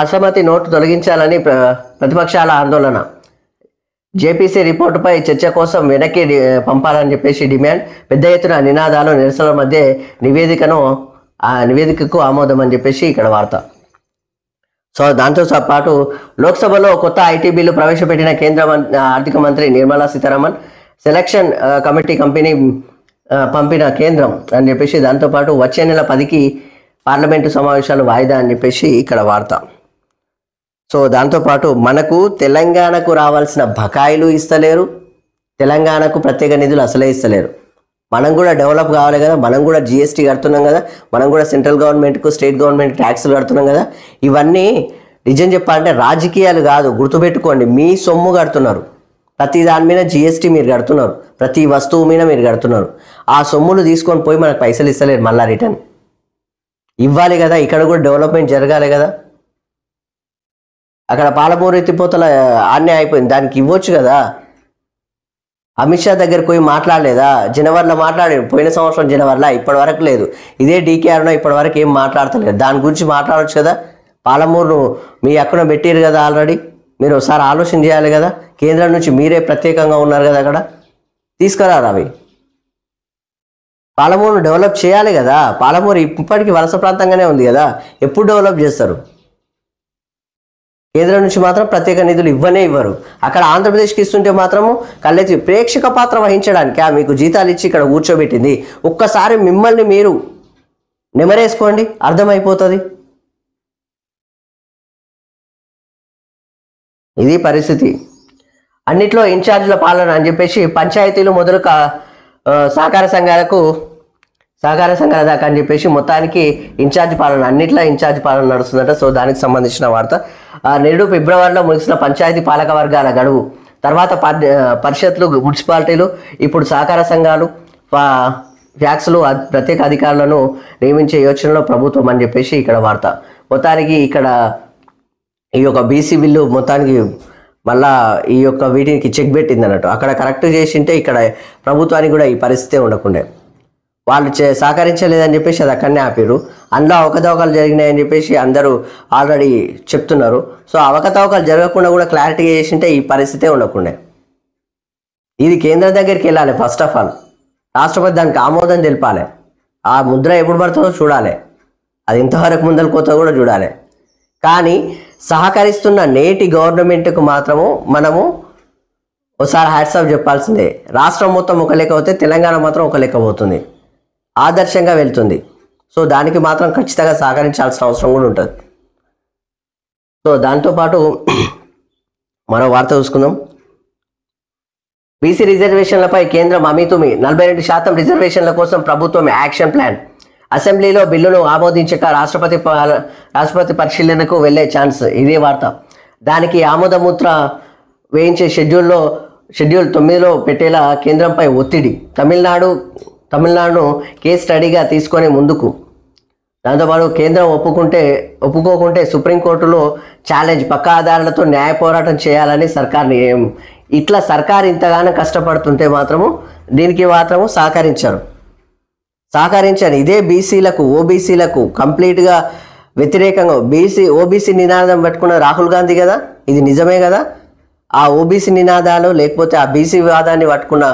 అసమ్మతి నోటు తొలగించాలని ప్రతిపక్షాల ఆందోళన. జేపీసీ రిపోర్టుపై చర్చ కోసం వెనక్కి పంపాలని చెప్పేసి డిమాండ్. పెద్ద ఎత్తున నినాదాలు, నిరసనల మధ్య నివేదికకు ఆమోదం అని చెప్పేసి ఇక్కడ వార్త. సో దాంతో పాటు లోక్సభలో కొత్త ఐటీ బిల్లు ప్రవేశపెట్టిన కేంద్ర ఆర్థిక మంత్రి నిర్మలా సీతారామన్. సెలక్షన్ కమిటీ పంపిన కేంద్రం అని చెప్పేసి. దాంతోపాటు వచ్చే నెల 10కి పార్లమెంటు సమావేశాలు వాయిదా అని చెప్పేసి ఇక్కడ వార్త. సో దాంతోపాటు మనకు తెలంగాణకు రావాల్సిన బకాయిలు ఇస్తలేరు, తెలంగాణకు ప్రత్యేక నిధులు అసలే ఇస్తలేరు. మనం కూడా డెవలప్ కావాలి కదా, మనం కూడా జిఎస్టీ కడుతున్నాం కదా, మనం కూడా సెంట్రల్ గవర్నమెంట్కు స్టేట్ గవర్నమెంట్ ట్యాక్సులు కడుతున్నాం కదా. ఇవన్నీ నిజం చెప్పాలంటే రాజకీయాలు కాదు, గుర్తుపెట్టుకోండి. మీ సొమ్ము కడుతున్నారు, ప్రతి దాని మీద జిఎస్టీ మీరు కడుతున్నారు, ప్రతి వస్తువు మీద మీరు కడుతున్నారు. ఆ సొమ్ములు తీసుకొని పోయి మనకు పైసలు ఇస్తలేరు, మళ్ళీ రిటర్న్ ఇవ్వాలి కదా. ఇక్కడ కూడా డెవలప్మెంట్ జరగాలి కదా. అక్కడ పాలమూరు ఎత్తిపోతల ఆన్నే అయిపోయింది, దానికి ఇవ్వచ్చు కదా. అమిత్ షా దగ్గరికి పోయి మాట్లాడలేదా? జనవరిలో మాట్లాడారు, పోయిన సంవత్సరం జనవరిలో, ఇప్పటి వరకు లేదు. ఇదే డీకేఆర్నో ఇప్పటి వరకు ఏం మాట్లాడతలేదు. దాని గురించి మాట్లాడవచ్చు కదా. పాలమూరును మీ అక్కడ పెట్టారు కదా ఆల్రెడీ, మీరు ఒకసారి ఆలోచన చేయాలి కదా. కేంద్రం నుంచి మీరే ప్రత్యేకంగా ఉన్నారు కదా, అక్కడ తీసుకురారు అవి. పాలమూరును డెవలప్ చేయాలి కదా. పాలమూరు ఇప్పటికీ వలస ప్రాంతంగానే ఉంది కదా, ఎప్పుడు డెవలప్ చేస్తారు? కేంద్రం నుంచి మాత్రం ప్రత్యేక నిధులు ఇవ్వరు. అక్కడ ఆంధ్రప్రదేశ్కి ఇస్తుంటే మాత్రము కళ్ళెత్తి ప్రేక్షక పాత్ర వహించడానికి మీకు జీతాలు ఇచ్చి ఇక్కడ కూర్చోబెట్టింది. ఒక్కసారి మిమ్మల్ని మీరు నెమరేసుకోండి, అర్థమైపోతుంది. ఇది పరిస్థితి. అన్నిట్లో ఇన్ఛార్జీల పాలన అని చెప్పేసి పంచాయతీలు మొదలు సహకార సంఘాల దాకా అని చెప్పేసి మొత్తానికి ఇన్ఛార్జ్ పాలన, అన్నిట్లో ఇన్ఛార్జ్ పాలన నడుస్తుందట. సో దానికి సంబంధించిన వార్త. 2 ఫిబ్రవరిలో ముగిసిన పంచాయతీ పాలక వర్గాల గడువు తర్వాత పరిషత్లు, మున్సిపాలిటీలు, ఇప్పుడు సహకార సంఘాలు, ఫ్యాక్స్లు ప్రత్యేక అధికారులను నియమించే యోచనలో ప్రభుత్వం అని చెప్పేసి ఇక్కడ వార్త. మొత్తానికి ఇక్కడ ఈ యొక్క బీసీ బిల్లు మొత్తానికి మళ్ళా ఈ యొక్క వీటికి చెక్ పెట్టింది అన్నట్టు. అక్కడ కరెక్ట్ చేసింటే ఇక్కడ ప్రభుత్వానికి కూడా ఈ పరిస్థితే ఉండకుండే. వాళ్ళు సహకరించలేదని చెప్పేసి అది అక్కడనే ఆపారు. అందులో అవకతవకలు జరిగినాయని చెప్పేసి అందరూ ఆల్రెడీ చెప్తున్నారు. సో అవకతవకలు జరగకుండా కూడా క్లారిటీగా చేసింటే ఈ పరిస్థితే ఉండకుండే. ఇది కేంద్రం దగ్గరికి వెళ్ళాలి. ఫస్ట్ ఆఫ్ ఆల్ రాష్ట్రపతి దానికి ఆమోదం తెలిపాలి. ఆ ముద్ర ఎప్పుడు పడుతుందో చూడాలి, అది ఇంతవరకు ముందలు కోత కూడా చూడాలి. కానీ సహకరిస్తున్న నేటి గవర్నమెంట్కు మాత్రము మనము ఒకసారి హ్యాట్స్ ఆఫ్ చెప్పాల్సిందే. రాష్ట్రం మొత్తం ఒక లెక్క పోతే తెలంగాణ మాత్రం ఒక లెక్క పోతుంది, ఆదర్శంగా వెళ్తుంది. సో దానికి మాత్రం ఖచ్చితంగా సహకరించాల్సిన అవసరం కూడా ఉంటుంది. సో దాంతోపాటు మరో వార్త చూసుకుందాం. బీసీ రిజర్వేషన్లపై కేంద్రం అమీతుమి. 42% రిజర్వేషన్ల కోసం ప్రభుత్వం యాక్షన్ ప్లాన్. అసెంబ్లీలో బిల్లును ఆమోదించక రాష్ట్రపతి పరిశీలనకు వెళ్లే ఛాన్స్. ఇదే వార్త. దానికి ఆమోదముద్ర వేయించే షెడ్యూల్ 9లో పెట్టేలా కేంద్రంపై ఒత్తిడి. తమిళనాడును కేస్ స్టడీగా తీసుకొని ముందుకు. దాంతోపాటు కేంద్రం ఒప్పుకోకుంటే సుప్రీంకోర్టులో ఛాలెంజ్. పక్కా ఆధారాలతో న్యాయ పోరాటం చేయాలని సర్కార్. ఇట్లా సర్కార్ ఇంతగానో కష్టపడుతుంటే మాత్రము దీనికి మాత్రము సహకరించారు. ఇదే బీసీలకు, ఓబీసీలకు కంప్లీట్గా వ్యతిరేకంగా ఓబీసీ నినాదం పెట్టుకున్న రాహుల్ గాంధీ కదా. ఇది నిజమే కదా. ఆ ఓబీసీ నినాదాలు లేకపోతే ఆ బీసీ వివాదాన్ని పట్టుకున్న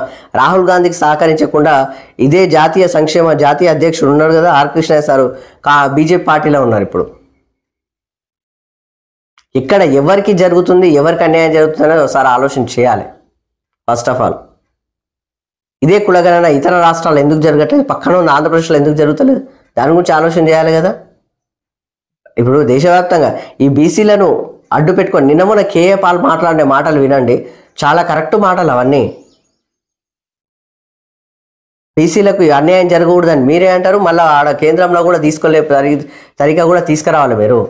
రాహుల్ గాంధీకి సహకరించకుండా ఇదే జాతీయ అధ్యక్షుడు ఉన్నారు కదా, ఆర్ కృష్ణయ్య సారు, బీజేపీ పార్టీలో ఉన్నారు. ఇప్పుడు ఇక్కడ ఎవరికి జరుగుతుంది, ఎవరికి అన్యాయం జరుగుతుంది అనేది ఒకసారి ఆలోచన చేయాలి. ఫస్ట్ ఆఫ్ ఆల్ ఇదే కులగణన ఇతర రాష్ట్రాలు ఎందుకు జరగట్లేదు, పక్కన ఉన్న ఆంధ్రప్రదేశ్లో ఎందుకు జరుగుతలేదు, దాని గురించి ఆలోచన చేయాలి కదా. ఇప్పుడు దేశవ్యాప్తంగా ఈ బీసీలను అడ్డు పెట్టుకొని నిన్న మొన్న కేఏ పాల్ మాట్లాడే మాటలు వినండి, చాలా కరెక్ట్ మాటలు అవన్నీ. బీసీలకు అన్యాయం జరగకూడదని మీరే అంటారు, మళ్ళీ ఆడ కేంద్రంలో కూడా తీసుకోలే సరిగా కూడా తీసుకురావాలి మీరు.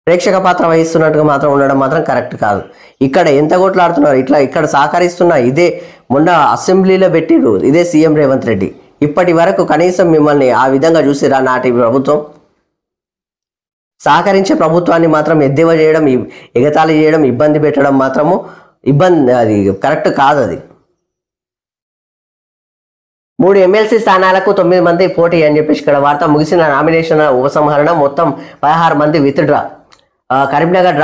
ప్రేక్షక పాత్ర వహిస్తున్నట్టుగా మాత్రం ఉండడం మాత్రం కరెక్ట్ కాదు. ఇక్కడ ఎంత కొట్లాడుతున్నారు, ఇక్కడ సహకరిస్తున్నా ఇదే మొన్న అసెంబ్లీలో పెట్టిరు ఇదే సీఎం రేవంత్ రెడ్డి. ఇప్పటి వరకు కనీసం మిమ్మల్ని ఆ విధంగా చూసిరా నాటి ప్రభుత్వం? సహకరించే ప్రభుత్వాన్ని మాత్రం ఎద్దేవా చేయడం, ఎగతాళి చేయడం, ఇబ్బంది పెట్టడం మాత్రము అది కరెక్ట్ కాదు. అది 3 ఎమ్మెల్సీ స్థానాలకు 9 మంది పోటీ అని చెప్పేసి ఇక్కడ వార్త. ముగిసిన నామినేషన్ ఉపసంహరణ, మొత్తం 16 మంది విత్డ్రా. కరీంనగర్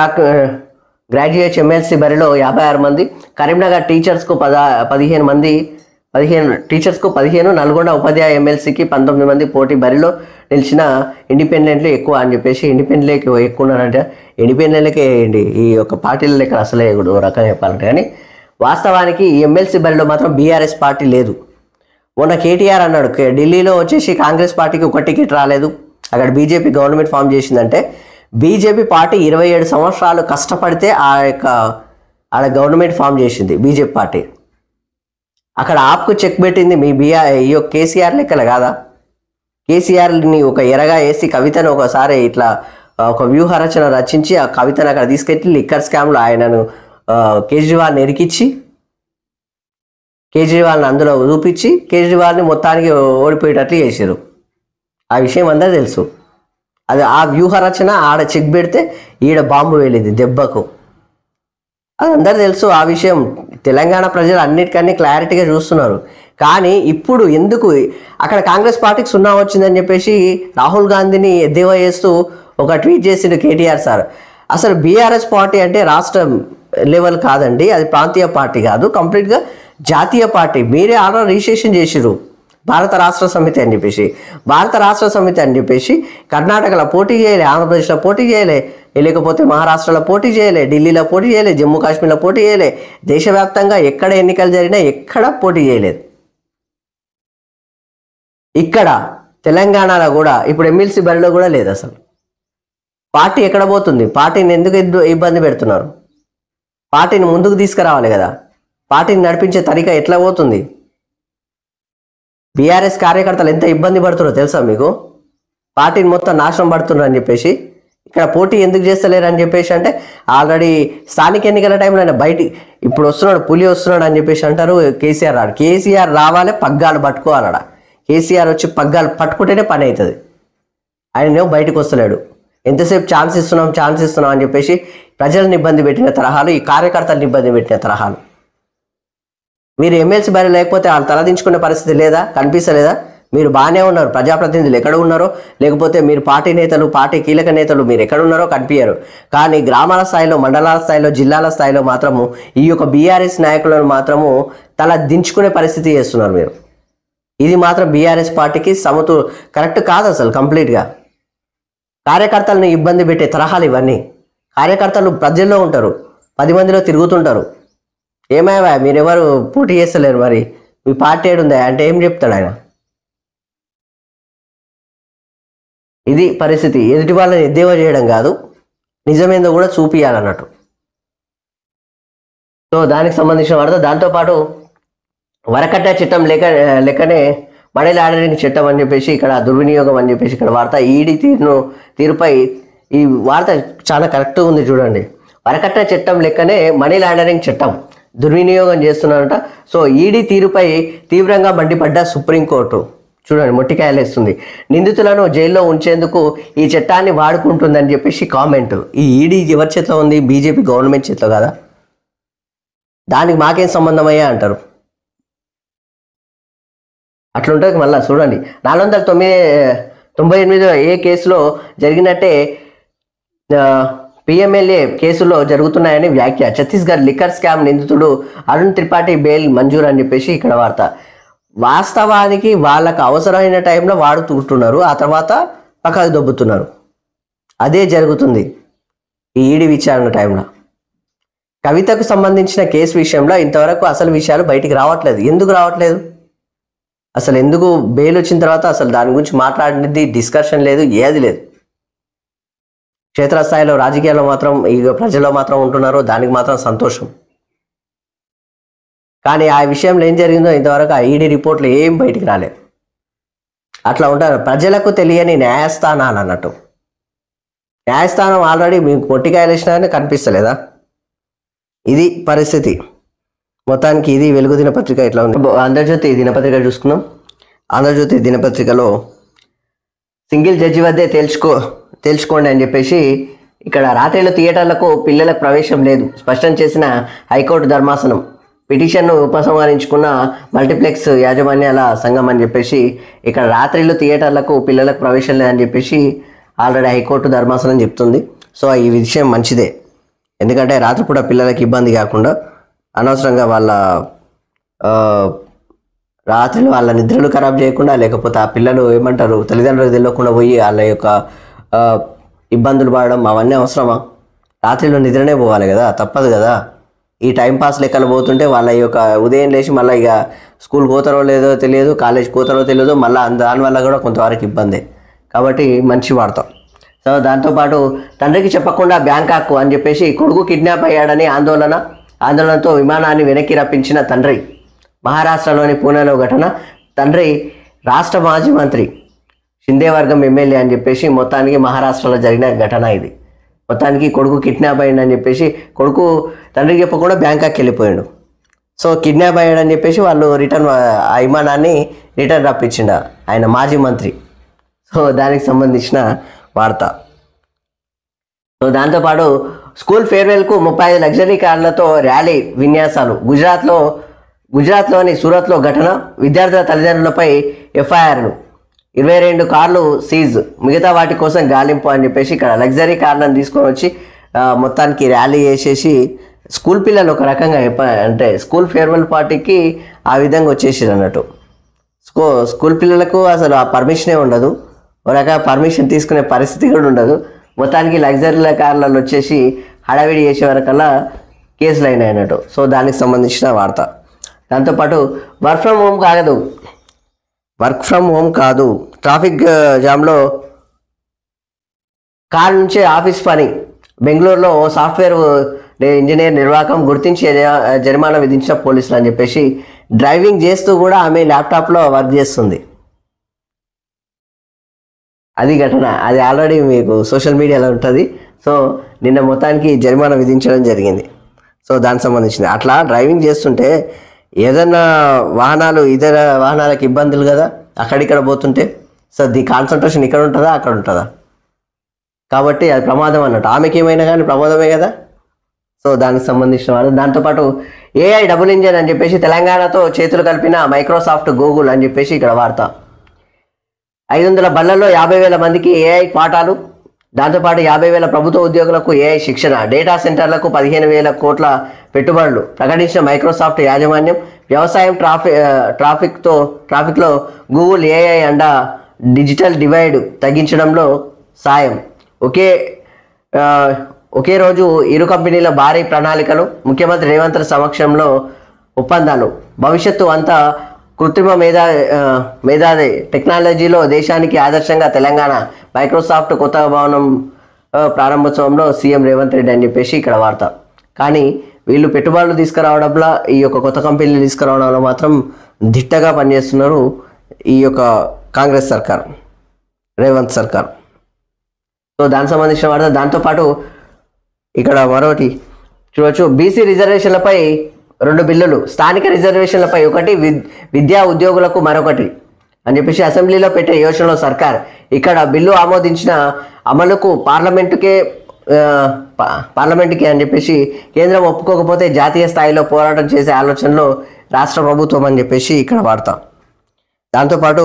గ్రాడ్యుయేట్ ఎమ్మెల్సీ బరిలో 56 మంది, కరీంనగర్ టీచర్స్కు 15 టీచర్స్కు 15, నల్గొండ ఉపాధ్యాయ ఎమ్మెల్సీకి 19 మంది పోటీ. బరిలో నిలిచిన ఇండిపెండెంట్లు ఎక్కువ అని చెప్పేసి, ఇండిపెండెంట్లకి ఎక్కువ ఉన్నారంటే ఇండిపెండెంట్లకే ఈ యొక్క పార్టీల లెక్క అసలే రకంగా చెప్పాలంటే. కానీ వాస్తవానికి ఈ ఎమ్మెల్సీ బరిలో మాత్రం బీఆర్ఎస్ పార్టీ లేదు. మొన్న కేటీఆర్ అన్నాడు ఢిల్లీలో వచ్చేసి కాంగ్రెస్ పార్టీకి ఒక టికెట్ రాలేదు, అక్కడ బీజేపీ గవర్నమెంట్ ఫామ్ చేసిందంటే బీజేపీ పార్టీ 27 సంవత్సరాలు కష్టపడితే ఆడ గవర్నమెంట్ ఫామ్ చేసింది బీజేపీ పార్టీ. అక్కడ ఆప్కు చెక్ పెట్టింది మీ కేసీఆర్ లెక్కలు కాదా? కేసీఆర్ని ఒక ఎరగా వేసి కవితను ఒకసారి ఇట్లా ఒక వ్యూహరచన రచించి ఆ కవితను అక్కడ తీసుకెళ్ళి లిక్కర్ స్కామ్లో ఆయనను కేజ్రీవాల్ని ఎరికిచ్చి కేజ్రీవాల్ని అందులో చూపించి కేజ్రీవాల్ని మొత్తానికి ఓడిపోయేటట్లు చేశారు. ఆ విషయం అందరూ తెలుసు. అది ఆ వ్యూహరచన ఆడ చెక్ పెడితే ఈడ బాంబు వెళ్ళింది దెబ్బకు. అది అందరూ తెలుసు ఆ విషయం. తెలంగాణ ప్రజలు అన్నిటికన్నీ క్లారిటీగా చూస్తున్నారు. కానీ ఇప్పుడు ఎందుకు అక్కడ కాంగ్రెస్ పార్టీకి 0 వచ్చిందని చెప్పేసి రాహుల్ గాంధీని ఎద్దేవా చేస్తూ ఒక ట్వీట్ చేసిండు కేటీఆర్ సార్. అసలు బీఆర్ఎస్ పార్టీ అంటే రాష్ట్ర లెవెల్ కాదండి, అది ప్రాంతీయ పార్టీ కాదు, కంప్లీట్గా జాతీయ పార్టీ. మీరే ఆల్రెడీ రిజిస్ట్రేషన్ చేసిరు భారత రాష్ట్ర సమితి అని చెప్పేసి. భారత రాష్ట్ర సమితి అని చెప్పేసి కర్ణాటకలో పోటీ చేయలే, ఆంధ్రప్రదేశ్లో పోటీ చేయలే, లేకపోతే మహారాష్ట్రలో పోటీ చేయలే, ఢిల్లీలో పోటీ చేయలే, జమ్మూ కాశ్మీర్లో పోటీ చేయలే, దేశవ్యాప్తంగా ఎక్కడ ఎన్నికలు జరిగినా ఎక్కడ పోటీ చేయలేదు. ఇక్కడ తెలంగాణలో కూడా ఇప్పుడు ఎమ్మెల్సీ బరిలో కూడా లేదు. అసలు పార్టీ ఎక్కడ పోతుంది? పార్టీని ఎందుకు ఇబ్బంది పెడుతున్నారు? పార్టీని ముందుకు తీసుకురావాలి కదా. పార్టీని నడిపించే తరీకా ఎట్లా పోతుంది? బీఆర్ఎస్ కార్యకర్తలు ఎంత ఇబ్బంది పడుతున్నారో తెలుసా మీకు? పార్టీని మొత్తం నాశనం పడుతున్నారు అని చెప్పేసి. ఇక్కడ పోటీ ఎందుకు చేస్తలేరు అని చెప్పేసి అంటే ఆల్రెడీ స్థానిక ఎన్నికల టైంలో ఆయన ఇప్పుడు వస్తున్నాడు, పులి వస్తున్నాడు అని చెప్పేసి అంటారు. కేసీఆర్ రాడు. కేసీఆర్ రావాలి, పగ్గాలు పట్టుకోవాలడా. కేసీఆర్ వచ్చి పగ్గాలు పట్టుకుంటేనే పని అవుతుంది. ఆయనేమో బయటకు వస్తలేడు. ఎంతసేపు ఛాన్స్ ఇస్తున్నాం అని చెప్పేసి ప్రజలను ఇబ్బంది పెట్టిన తరహాలు, ఈ కార్యకర్తలను ఇబ్బంది పెట్టిన తరహాలు. మీరు ఎమ్మెల్సీ బరి లేకపోతే వాళ్ళు తలదించుకునే పరిస్థితి లేదా? కనిపిస్తలేదా? మీరు బాగానే ఉన్నారు, ప్రజాప్రతినిధులు ఎక్కడ ఉన్నారో, లేకపోతే మీరు పార్టీ నేతలు, పార్టీ కీలక నేతలు మీరు ఎక్కడ ఉన్నారో కనిపించరు. కానీ గ్రామాల స్థాయిలో, మండలాల స్థాయిలో, జిల్లాల స్థాయిలో మాత్రము ఈ యొక్క బీఆర్ఎస్ నాయకులను మాత్రము తల దించుకునే పరిస్థితి చేస్తున్నారు మీరు. ఇది మాత్రం బీఆర్ఎస్ పార్టీకి కరెక్ట్ కాదు అసలు కంప్లీట్గా. కార్యకర్తలను ఇబ్బంది పెట్టే తరహాలు ఇవన్నీ. కార్యకర్తలు ప్రజల్లో ఉంటారు, 10 మందిలో తిరుగుతుంటారు. ఏమయ్యా మీరెవరు పోటీ చేస్తలేరు, మరి మీ పార్టీ ఏడుందా అంటే ఏం చెప్తాడు ఆయన? ఇది పరిస్థితి. ఎదుటి వాళ్ళని ఎద్దేవా చేయడం కాదు, నిజమేందో కూడా చూపియాలన్నట్టు. సో దానికి సంబంధించిన వార్త. దాంతోపాటు వరకట్న చట్టం లెక్కనే మనీ లాండరింగ్ చట్టం అని చెప్పేసి ఇక్కడ దుర్వినియోగం అని చెప్పేసి ఇక్కడ వార్త. ఈడీ తీరుపై ఈ వార్త చాలా కరెక్ట్గా ఉంది చూడండి. వరకట్న చట్టం లెక్కనే మనీ లాండరింగ్ చట్టం దుర్వినియోగం చేస్తున్నారట. సో ఈడీ తీరుపై తీవ్రంగా మండిపడ్డ సుప్రీంకోర్టు. చూడండి, మొట్టికాయలు వేస్తుంది. నిందితులను జైల్లో ఉంచేందుకు ఈ చట్టాన్ని వాడుకుంటుందని చెప్పేసి కామెంట్. ఈ ఈడీ ఎవరి చేతిలో ఉంది? బీజేపీ గవర్నమెంట్ చేతిలో కదా. దానికి మాకేం సంబంధమయ్యా అంటారు. అట్లుంటుంది. మళ్ళీ చూడండి, 498 ఏ కేసులో జరిగినట్టే పిఎంఎల్ఏ కేసులో జరుగుతున్నాయని వ్యాఖ్య. ఛత్తీస్గఢ్ లిక్కర్ స్కామ్ నిందితుడు అరుణ్ త్రిపాఠి బెయిల్ మంజూరు అని చెప్పేసి ఇక్కడ వార్త. వాస్తవానికి వాళ్ళకు అవసరమైన టైంలో వాడుతుంటున్నారు, ఆ తర్వాత పక్కకు దొబ్బుతున్నారు. అదే జరుగుతుంది ఈ ఈడీ విచారణ టైంలో. కవితకు సంబంధించిన కేసు విషయంలో ఇంతవరకు అసలు విషయాలు బయటికి రావట్లేదు. ఎందుకు రావట్లేదు? అసలు ఎందుకు బెయిల్ వచ్చిన తర్వాత అసలు దాని గురించి మాట్లాడినది డిస్కషన్ లేదు, ఏది లేదు. క్షేత్రస్థాయిలో రాజకీయాల్లో మాత్రం ఈ ప్రజల్లో మాత్రం ఉంటున్నారు, దానికి మాత్రం సంతోషం. కానీ ఆ విషయంలో ఏం జరిగిందో ఇంతవరకు ఆ ఈడీ రిపోర్ట్లు ఏం బయటికి రాలేదు. అట్లా ఉంటారు ప్రజలకు తెలియని న్యాయస్థానాలు అన్నట్టు. న్యాయస్థానం ఆల్రెడీ మీకు పొట్టికాయలు వేసినా కనిపిస్తలేదా? ఇది పరిస్థితి. మొత్తానికి ఇది వెలుగు దినపత్రిక ఇట్లా ఉంది. ఆంధ్రజ్యోతి దినపత్రిక చూసుకుందాం. ఆంధ్రజ్యోతి దినపత్రికలో సింగిల్ జడ్జి వద్దే తేల్చుకోండి అని చెప్పేసి ఇక్కడ రాత్రిళ్ళు థియేటర్లకు పిల్లలకు ప్రవేశం లేదు స్పష్టం చేసిన హైకోర్టు ధర్మాసనం. పిటిషన్ను ఉపసంహరించుకున్న మల్టీప్లెక్స్ యాజమాన్యాల సంఘం అని చెప్పేసి ఇక్కడ రాత్రిళ్ళు థియేటర్లకు పిల్లలకు ప్రవేశం లేదని చెప్పేసి ఆల్రెడీ హైకోర్టు ధర్మాసనం చెప్తుంది. సో ఈ విషయం మంచిదే, ఎందుకంటే రాత్రిపూట పిల్లలకి ఇబ్బంది కాకుండా అనవసరంగా రాత్రిలో వాళ్ళ నిద్రలు ఖరాబ్ చేయకుండా, లేకపోతే ఆ పిల్లలు ఏమంటారు తల్లిదండ్రులకు తెలియకుండా పోయి వాళ్ళ యొక్క ఇబ్బందులు పడడం అవన్నీ అవసరమా? రాత్రిలో నిద్రనే పోవాలి కదా, తప్పదు కదా. ఈ టైంపాస్ లెక్కలు పోతుంటే వాళ్ళ యొక్క ఉదయం లేచి మళ్ళీ ఇక స్కూల్కి పోతారో లేదో తెలియదు, కాలేజ్కి పోతారో తెలియదు, మళ్ళీ దానివల్ల కూడా కొంతవరకు ఇబ్బంది. కాబట్టి మంచి వాడతాం. సో దాంతోపాటు తండ్రికి చెప్పకుండా బ్యాంకాక్ అని చెప్పేసి కొడుకు కిడ్నాప్ అయ్యాడని ఆందోళనతో విమానాన్ని వెనక్కి రప్పించిన తండ్రి. మహారాష్ట్రలోని పూణేలో ఘటన. తండ్రి రాష్ట్ర మాజీ మంత్రి, షిందే వర్గం ఎమ్మెల్యే అని చెప్పేసి మొత్తానికి మహారాష్ట్రలో జరిగిన ఘటన ఇది. మొత్తానికి కొడుకు కిడ్నాప్ అయ్యాడని చెప్పేసి కొడుకు తండ్రికి చెప్పకుండా బ్యాంకాక్ వెళ్ళిపోయాడు. సో కిడ్నాప్ అయ్యాడని చెప్పేసి వాళ్ళు ఆ విమానాన్ని రిటర్న్ రప్పించిండ ఆయన మాజీ మంత్రి. సో దానికి సంబంధించిన వార్త. సో దాంతోపాటు స్కూల్ ఫేర్వెల్కు 35 లగ్జరీ కార్లతో ర్యాలీ విన్యాసాలు. గుజరాత్లోని సూరత్లో ఘటన. విద్యార్థుల తల్లిదండ్రులపై ఎఫ్ఐఆర్లు. 22 కార్లు సీజ్, మిగతా వాటి కోసం గాలింపు అని చెప్పేసి ఇక్కడ లగ్జరీ కార్లను తీసుకొని వచ్చి మొత్తానికి ర్యాలీ చేసేసి స్కూల్ పిల్లలు ఒక రకంగా అంటే స్కూల్ ఫేర్వెల్ పార్టీకి ఆ విధంగా వచ్చేసారు అన్నట్టు. స్కూల్ పిల్లలకు అసలు ఆ పర్మిషనే ఉండదు, ఒక రకంగా పర్మిషన్ తీసుకునే పరిస్థితి కూడా ఉండదు. మొత్తానికి లగ్జరీ కార్లలో వచ్చేసి హడావిడి చేసే వరకల్లా కేసులు అయినాయి అన్నట్టు. సో దానికి సంబంధించిన వార్త. దాంతోపాటు వర్క్ ఫ్రమ్ హోమ్ కాదు, ట్రాఫిక్ జామ్లో కార్ నుంచే ఆఫీస్ పని. బెంగళూరులో ఓ సాఫ్ట్వేర్ ఇంజనీర్ నిర్వాహకం గుర్తించి జరిమానా విధించిన పోలీసులు అని చెప్పేసి డ్రైవింగ్ చేస్తూ కూడా ఆమె ల్యాప్టాప్లో వర్క్ చేస్తుంది. అది ఘటన, అది ఆల్రెడీ మీకు సోషల్ మీడియాలో ఉంటుంది. సో నిన్న మొత్తానికి జరిమానా విధించడం జరిగింది. సో దానికి సంబంధించింది. అట్లా డ్రైవింగ్ చేస్తుంటే ఏదన్నా ఇతర వాహనాలకు ఇబ్బందులు కదా అక్కడిక్కడ పోతుంటే. సో కాన్సన్ట్రేషన్ ఇక్కడ ఉంటుందా అక్కడ ఉంటుందా? కాబట్టి అది ప్రమాదం అన్నట్టు. ఆమెకి ఏమైనా కానీ ప్రమాదమే కదా. సో దానికి సంబంధించిన వాళ్ళు. దాంతోపాటు ఏఐ డబుల్ ఇంజన్ అని చెప్పేసి తెలంగాణతో చేతులు కలిపిన మైక్రోసాఫ్ట్, గూగుల్ అని చెప్పేసి ఇక్కడ వార్త. 500 బళ్లలో 50,000 మందికి ఏఐ పాఠాలు. దాంతోపాటు 50,000 ప్రభుత్వ ఉద్యోగులకు ఏఐ శిక్షణ. డేటా సెంటర్లకు 15,000 కోట్ల పెట్టుబడులు ప్రకటించిన మైక్రోసాఫ్ట్ యాజమాన్యం. వ్యవసాయం ట్రాఫిక్లో గూగుల్ ఏఐ అండ డిజిటల్ డివైడ్ తగ్గించడంలో సాయం. ఒకే రోజు ఇరు కంపెనీల భారీ ప్రణాళికలు. ముఖ్యమంత్రి రేవంత్ సమక్షంలో ఒప్పందాలు. భవిష్యత్తు అంతా కృత్రిమ మేధాది టెక్నాలజీలో దేశానికి ఆదర్శంగా తెలంగాణ. మైక్రోసాఫ్ట్ కొత్త భవనం ప్రారంభోత్సవంలో సీఎం రేవంత్ రెడ్డి అని చెప్పేసి ఇక్కడ వార్త. కానీ వీళ్ళు పెట్టుబడులు తీసుకురావడంలో, ఈ యొక్క కొత్త కంపెనీలు తీసుకురావడంలో మాత్రం దిట్టగా పనిచేస్తున్నారు ఈ యొక్క కాంగ్రెస్ సర్కార్, రేవంత్ సర్కార్. సో దానికి సంబంధించిన వార్త. దాంతోపాటు ఇక్కడ మరొకటి చూడవచ్చు. బీసీ రిజర్వేషన్లపై 2 బిల్లులు. స్థానిక రిజర్వేషన్లపై ఒకటి, విద్యా ఉద్యోగులకు మరొకటి అని చెప్పేసి అసెంబ్లీలో పెట్టే యోచనలో సర్కార్. ఇక్కడ బిల్లు ఆమోదించిన అమలుకు పార్లమెంట్కి అని చెప్పేసి కేంద్రం ఒప్పుకోకపోతే జాతీయ స్థాయిలో పోరాటం చేసే ఆలోచనలో రాష్ట్ర ప్రభుత్వం అని చెప్పేసి ఇక్కడ వార్త. దాంతోపాటు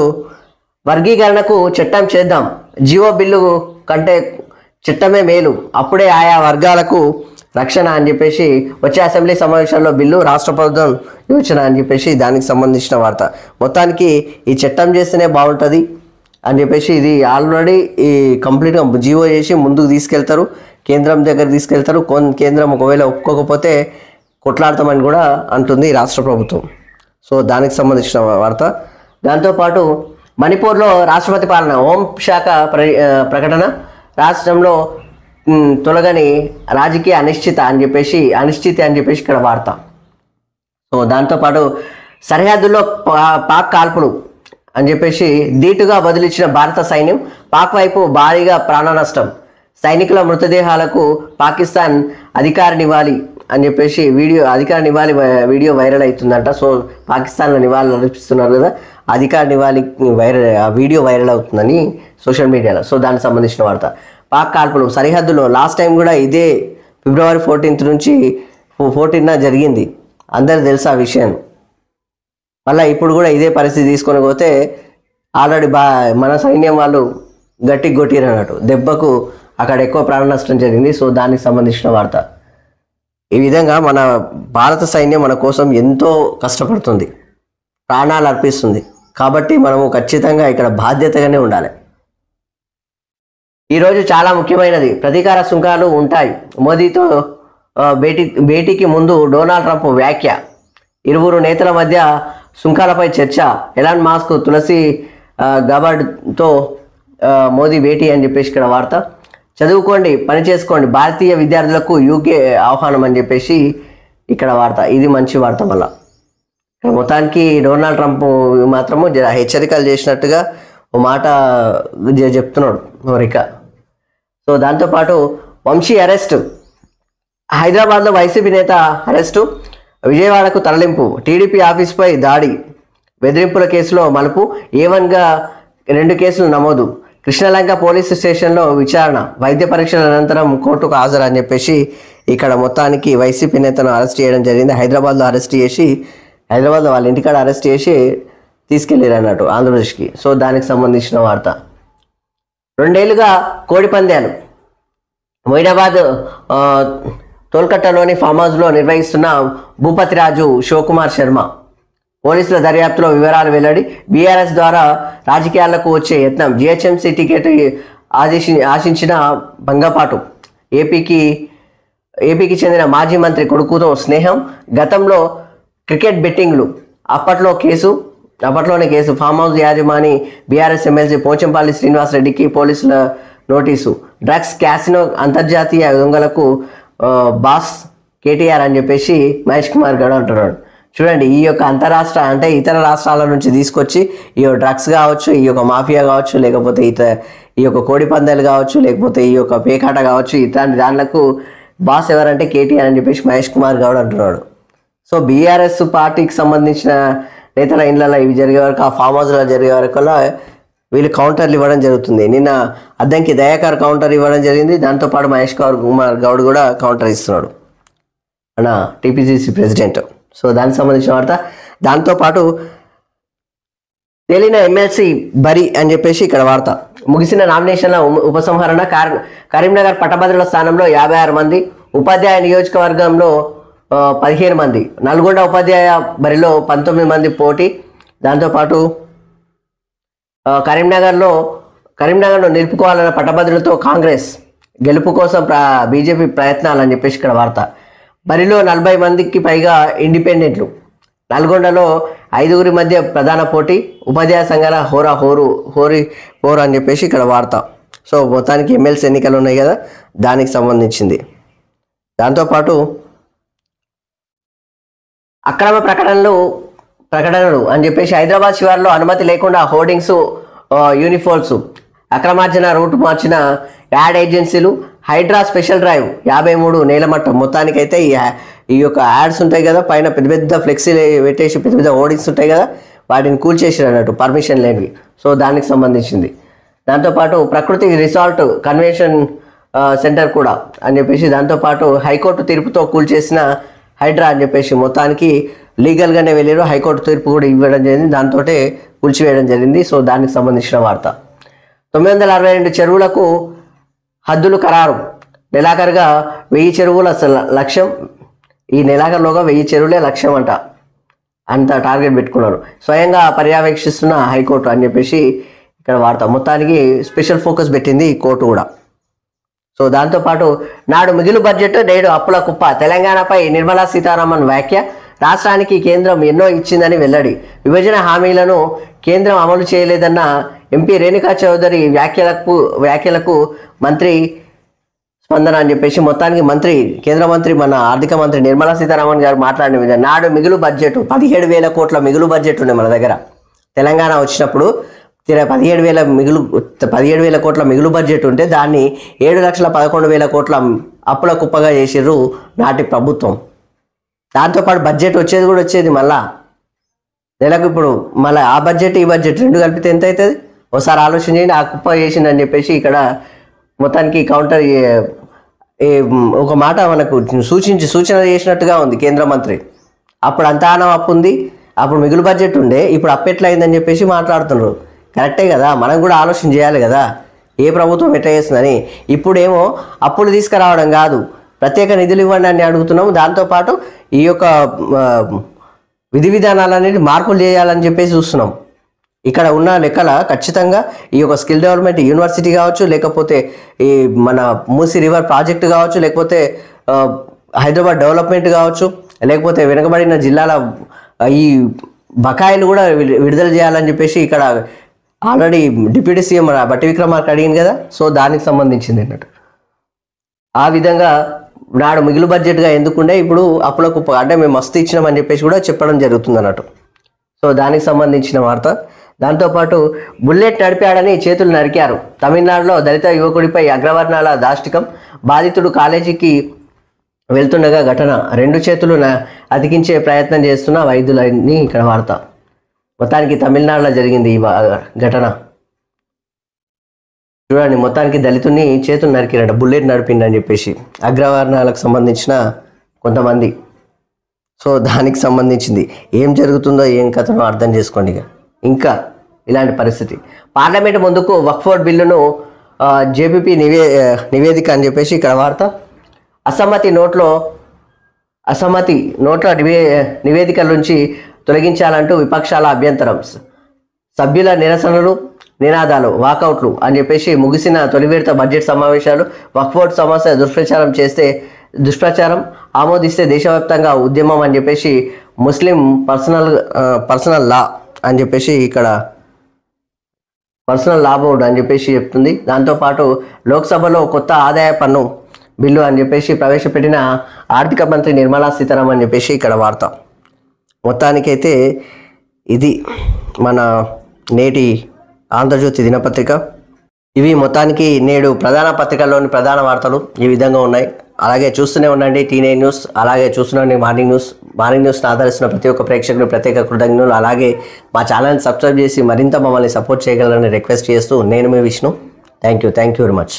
వర్గీకరణకు చట్టం చేద్దాం. జియో బిల్లు కంటే చట్టమే మేలు, అప్పుడే ఆయా వర్గాలకు రక్షణ అని చెప్పేసి వచ్చే అసెంబ్లీ సమావేశాల్లో బిల్లు రాష్ట్ర ప్రభుత్వం యోచన అని చెప్పేసి దానికి సంబంధించిన వార్త. మొత్తానికి ఈ చట్టం చేస్తేనే బాగుంటుంది అని చెప్పేసి ఇది ఆల్రెడీ ఈ కంప్లీట్గా జియో చేసి ముందుకు తీసుకెళ్తారు, కేంద్రం దగ్గర తీసుకెళ్తారు. కేంద్రం ఒకవేళ ఒప్పుకోకపోతే కొట్లాడతామని కూడా అంటుంది రాష్ట్ర ప్రభుత్వం. సో దానికి సంబంధించిన వార్త. దాంతోపాటు మణిపూర్లో రాష్ట్రపతి పాలన. హోంశాఖ ప్రకటన. రాష్ట్రంలో తొలగని రాజకీయ అనిశ్చితి అని చెప్పేసి ఇక్కడ వార్త. సో దాంతోపాటు సరిహద్దుల్లో పాక్ కాల్పులు అని చెప్పేసి ధీటుగా బదిలిచ్చిన భారత సైన్యం. పాక్ వైపు భారీగా ప్రాణ నష్టం. సైనికుల మృతదేహాలకు పాకిస్తాన్ అధికార నివాళి అని చెప్పేసి అధికార నివాళి వీడియో వైరల్ అవుతుందంట. సో పాకిస్తాన్లో నివాళులు అర్పిస్తున్నారు కదా, అధికార నివాళి వీడియో వైరల్ అవుతుందని సోషల్ మీడియాలో. సో దానికి సంబంధించిన వార్త. పాక్ కాల్పులు సరిహద్దులో లాస్ట్ టైం కూడా ఇదే ఫిబ్రవరి 14 నుంచి 14న జరిగింది. అందరు తెలుసు ఆ విషయం. మళ్ళీ ఇప్పుడు కూడా ఇదే పరిస్థితి తీసుకొని పోతే ఆల్రెడీ మన సైన్యం వాళ్ళు గట్టికి కొట్టిరు అన్నట్టు, దెబ్బకు అక్కడ ఎక్కువ ప్రాణ నష్టం జరిగింది. సో దానికి సంబంధించిన వార్త. ఈ విధంగా మన భారత సైన్యం మన కోసం ఎంతో కష్టపడుతుంది, ప్రాణాలు అర్పిస్తుంది. కాబట్టి మనము ఖచ్చితంగా ఇక్కడ బాధ్యతగానే ఉండాలి. ఈరోజు చాలా ముఖ్యమైనది. ప్రతీకార సుంకాలు ఉంటాయి. మోదీతో భేటీకి ముందు డొనాల్డ్ ట్రంప్ వ్యాఖ్య. ఇరువురు నేతల మధ్య సుంకాలపై చర్చ. ఎలాన్ మాస్క్ తులసి గబార్డ్తో మోదీ భేటీ అని చెప్పేసి ఇక్కడ వార్త. చదువుకోండి, పని చేసుకోండి, భారతీయ విద్యార్థులకు యూకే ఆహ్వానం అని చెప్పేసి ఇక్కడ వార్త. ఇది మంచి వార్త. మళ్ళా మొత్తానికి డొనాల్డ్ ట్రంప్ మాత్రము హెచ్చరికలు చేసినట్టుగా ఓ మాట చెప్తున్నాడు మరిక. సో దాంతోపాటు వంశీ అరెస్టు. హైదరాబాద్లో వైసీపీ నేత అరెస్టు, విజయవాడకు తరలింపు. టీడీపీ ఆఫీస్పై దాడి, బెదిరింపుల కేసులో మలుపు. A1గా 2 కేసులు నమోదు. కృష్ణలంక పోలీసు స్టేషన్లో విచారణ. వైద్య పరీక్షల అనంతరం కోర్టుకు హాజరు అని చెప్పేసి ఇక్కడ మొత్తానికి వైసీపీ నేతను అరెస్ట్ చేయడం జరిగింది. హైదరాబాద్లో అరెస్ట్ చేసి, హైదరాబాద్లో వాళ్ళ ఇంటికాడ అరెస్ట్ చేసి తీసుకెళ్ళారు అన్నట్టు ఆంధ్రప్రదేశ్కి. సో దానికి సంబంధించిన వార్త. 2 ఏళ్లుగా కోడి పందాలు. మొయినాబాద్ తోల్కట్టలోని ఫామ్ హౌస్లో నిర్వహిస్తున్న భూపతిరాజు శివకుమార్ శర్మ. పోలీసుల దర్యాప్తులో వివరాలు వెల్లడి. బీఆర్ఎస్ ద్వారా రాజకీయాలకు వచ్చే యత్నం. జిహెచ్ఎంసీ టికెట్ ఆశించిన భంగపాటు. ఏపీకి చెందిన మాజీ మంత్రి కొడుకుతో స్నేహం. గతంలో క్రికెట్ బెట్టింగ్లు. అప్పట్లోనే కేసు. ఫామ్ హౌస్ యాజమాని బీఆర్ఎస్ ఎమ్మెల్సీ పోచంపల్లి శ్రీనివాసరెడ్డికి పోలీసుల నోటీసు. డ్రగ్స్ క్యాసినో అంతర్జాతీయ దొంగలకు బాస్ కేటీఆర్ అని చెప్పేసి మహేష్ కుమార్ గౌడ్ అంటున్నాడు. చూడండి, ఈ యొక్క అంతరాష్ట్ర అంటే ఇతర రాష్ట్రాల నుంచి తీసుకొచ్చి ఈ డ్రగ్స్ కావచ్చు, ఈ యొక్క మాఫియా కావచ్చు, లేకపోతే ఈ యొక్క కోడి పందాలు కావచ్చు, లేకపోతే ఈ యొక్క పేకాట కావచ్చు, ఇట్లాంటి దానిలకు బాస్ ఎవరంటే కేటీఆర్ అని చెప్పేసి మహేష్ కుమార్ గౌడ్ అంటున్నాడు. సో బీఆర్ఎస్ పార్టీకి సంబంధించిన నేతల ఇళ్లలో ఇవి జరిగే వరకు, ఆ ఫామ్ హౌస్లో జరిగే వరకు వీళ్ళు కౌంటర్లు ఇవ్వడం జరుగుతుంది. నిన్న అద్దంకి దయాకర్ కౌంటర్ ఇవ్వడం జరిగింది. దాంతోపాటు మహేష్ కుమార్ గౌడ్ కూడా కౌంటర్ ఇస్తున్నాడు అన్న టీపీసీసీ ప్రెసిడెంట్. సో దానికి సంబంధించిన వార్త. దాంతోపాటు తేలిన ఎమ్మెల్సీ బరి అని చెప్పేసి ఇక్కడ వార్త. ముగిసిన నామినేషన్ల ఉపసంహరణ. కరీంనగర్ పట్టభద్రుల స్థానంలో 56 మంది. ఉపాధ్యాయ నియోజకవర్గంలో 15 మంది. నల్గొండ ఉపాధ్యాయ బరిలో 19 మంది పోటీ. దాంతోపాటు కరీంనగర్లో నిలుపుకోవాలన్న పట్టభద్రులతో కాంగ్రెస్ గెలుపు కోసం బీజేపీ ప్రయత్నాలు అని చెప్పేసి ఇక్కడ వార్త. బరిలో 40 మందికి పైగా ఇండిపెండెంట్లు. నల్గొండలో 5 మధ్య ప్రధాన పోటీ. ఉపాధ్యాయ సంఘాల హోరు అని చెప్పేసి ఇక్కడ వార్త. సో మొత్తానికి ఎమ్మెల్సీ ఎన్నికలు ఉన్నాయి కదా, దానికి సంబంధించింది. దాంతోపాటు అక్రమ ప్రకటనలు అని చెప్పేసి హైదరాబాద్ శివార్లో అనుమతి లేకుండా హోర్డింగ్స్, యూనిఫామ్స్, అక్రమార్జన రూట్ మార్చిన యాడ్ ఏజెన్సీలు. హైడ్రా స్పెషల్ డ్రైవ్ 53 నేలమట్టం. మొత్తానికైతే ఈ యొక్క యాడ్స్ ఉంటాయి కదా, పైన పెద్ద ఫ్లెక్సీలు పెట్టేసి పెద్ద హోర్డింగ్స్ ఉంటాయి కదా, వాటిని కూల్చేసారు అన్నట్టు పర్మిషన్ లేనివి. సో దానికి సంబంధించింది. దాంతోపాటు ప్రకృతి రిసార్ట్ కన్వెన్షన్ సెంటర్ కూడా అని చెప్పేసి, దాంతోపాటు హైకోర్టు తీర్పుతో కూల్చేసిన హైడ్రా అని చెప్పేసి మొత్తానికి లీగల్గానే వెళ్ళారు. హైకోర్టు తీర్పు కూడా ఇవ్వడం జరిగింది, దాంతో కూల్చివేయడం జరిగింది. సో దానికి సంబంధించిన వార్త. 962 చెరువులకు హద్దులు ఖరారు. నెలాఖరుగా 1000 చెరువుల లక్ష్యం. ఈ నెలాఖరులోగా 1000 చెరువులే లక్ష్యం అంత టార్గెట్ పెట్టుకున్నారు. స్వయంగా పర్యవేక్షిస్తున్న హైకోర్టు అని చెప్పేసి ఇక్కడ వార్త. మొత్తానికి స్పెషల్ ఫోకస్ పెట్టింది ఈ కోర్టు కూడా. సో దాంతోపాటు నాడు మిగులు బడ్జెట్, నేడు అప్పుల కుప్ప. తెలంగాణపై నిర్మలా సీతారామన్ వ్యాఖ్య. రాష్ట్రానికి కేంద్రం ఎన్నో ఇచ్చిందని వెల్లడి. విభజన హామీలను కేంద్రం అమలు చేయలేదన్న ఎంపీ రేణుకా చౌదరి వ్యాఖ్యలకు మంత్రి స్పందన అని చెప్పేసి మొత్తానికి కేంద్ర మంత్రి మన ఆర్థిక మంత్రి నిర్మలా సీతారామన్ గారు మాట్లాడిన విధంగా, నాడు మిగులు బడ్జెట్ 17,000 కోట్ల మిగులు బడ్జెట్ ఉండే మన దగ్గర. తెలంగాణ వచ్చినప్పుడు 17,000 కోట్ల మిగులు బడ్జెట్ ఉంటే దాన్ని 7,11,000 కోట్ల అప్పుల కుప్పగా చేసిర్రు నాటి ప్రభుత్వం. దాంతోపాటు బడ్జెట్ వచ్చేది మళ్ళా నెలకు. ఇప్పుడు మళ్ళీ ఆ బడ్జెట్ ఈ బడ్జెట్ రెండు కలిపితే ఎంత అవుతుంది ఒకసారి ఆలోచన చేయండి. ఆ కుప్ప చేసిందని చెప్పేసి ఇక్కడ మొత్తానికి కౌంటర్ ఒక మాట మనకు సూచన చేసినట్టుగా ఉంది కేంద్ర మంత్రి. అప్పుడు అంతానం అప్పు ఉంది, అప్పుడు మిగులు బడ్జెట్ ఉండే, ఇప్పుడు అప్పు ఎట్లా అయిందని చెప్పేసి మాట్లాడుతున్నారు. కరెక్టే కదా, మనం కూడా ఆలోచన చేయాలి కదా ఏ ప్రభుత్వం ఎట్లా చేస్తుందని. ఇప్పుడేమో అప్పులు తీసుకురావడం కాదు, ప్రత్యేక నిధులు ఇవ్వండి అని అడుగుతున్నాము. దాంతోపాటు ఈ యొక్క విధి విధానాలన్నిటి మార్పులు చేయాలని చెప్పేసి చూస్తున్నాం. ఇక్కడ ఉన్న లెక్కల ఖచ్చితంగా ఈ యొక్క స్కిల్ డెవలప్మెంట్ యూనివర్సిటీ కావచ్చు, లేకపోతే ఈ మన మూసీ రివర్ ప్రాజెక్టు కావచ్చు, లేకపోతే హైదరాబాద్ డెవలప్మెంట్ కావచ్చు, లేకపోతే వెనుకబడిన జిల్లాల ఈ బకాయిలు కూడా విడుదల చేయాలని చెప్పేసి ఇక్కడ ఆల్రెడీ డిప్యూటీ సీఎం బట్టి విక్రమార్క అడిగింది కదా. సో దానికి సంబంధించింది అన్నట్టు. ఆ విధంగా నాడు మిగులు బడ్జెట్గా ఎందుకుండే ఇప్పుడు అప్పుల కుప్ప అంటే మేము మస్తు ఇచ్చినామని చెప్పేసి కూడా చెప్పడం జరుగుతుంది అన్నట్టు. సో దానికి సంబంధించిన వార్త. దాంతోపాటు బుల్లెట్ నడిపాడని చేతులు నరికారు. తమిళనాడులో దళిత యువకుడిపై అగ్రవర్ణాల దాష్టికం. బాధితుడు కాలేజీకి వెళ్తుండగా ఘటన. 2 చేతులు అతికించే ప్రయత్నం చేస్తున్న వైద్యులని ఇక్కడ వార్త. మొత్తానికి తమిళనాడులో జరిగింది ఈ ఘటన. చూడండి, మొత్తానికి దళితుని చేతులు నరికినట్టు బుల్లెట్ నడిపిండని చెప్పేసి అగ్రవర్ణాలకు సంబంధించిన కొంతమంది. సో దానికి సంబంధించింది ఏం జరుగుతుందో ఏం కథనో అర్థం చేసుకోండి. ఇంకా ఇలాంటి పరిస్థితి. పార్లమెంట్ ముందుకు వక్ఫ్ బోర్డ్ బిల్లును జేపీపీ నివేదిక అని చెప్పేసి ఇక్కడ వార్త. అసమ్మతి నోట్ల నివేదికల నుంచి తొలగించాలంటూ విపక్షాల అభ్యంతరం. సభ్యుల నిరసనలు, నినాదాలు, వాకౌట్లు అని చెప్పేసి ముగిసిన తొలి విడత బడ్జెట్ సమావేశాలు. వక్ఫ్ బోర్డ్ సమస్య దుష్ప్రచారం ఆమోదిస్తే దేశవ్యాప్తంగా ఉద్యమం అని చెప్పేసి ముస్లిం పర్సనల్ లా అని చెప్పేసి ఇక్కడ పర్సనల్ లా బోర్డు అని చెప్పేసి చెప్తుంది. దాంతోపాటు లోక్సభలో కొత్త ఆదాయ పన్ను బిల్లు అని చెప్పేసి ప్రవేశపెట్టిన ఆర్థిక మంత్రి నిర్మలా సీతారామన్ అని చెప్పేసి ఇక్కడ వార్త. మొత్తానికైతే ఇది మన నేటి ఆంధ్రజ్యోతి దినపత్రిక. ఇవి మొత్తానికి నేడు ప్రధాన పత్రికల్లోని ప్రధాన వార్తలు ఈ విధంగా ఉన్నాయి. అలాగే చూస్తూనే ఉండండి T9 న్యూస్, అలాగే చూస్తూనే మార్నింగ్ న్యూస్ని ఆదరిస్తున్న ప్రతి ఒక్క ప్రేక్షకులు ప్రత్యేక కృతజ్ఞతలు. అలాగే మా ఛానల్ని సబ్స్క్రైబ్ చేసి మరింత మమ్మల్ని సపోర్ట్ చేయగలరని రిక్వెస్ట్ చేస్తూ నేను మీ Vishnu. Thank you very much.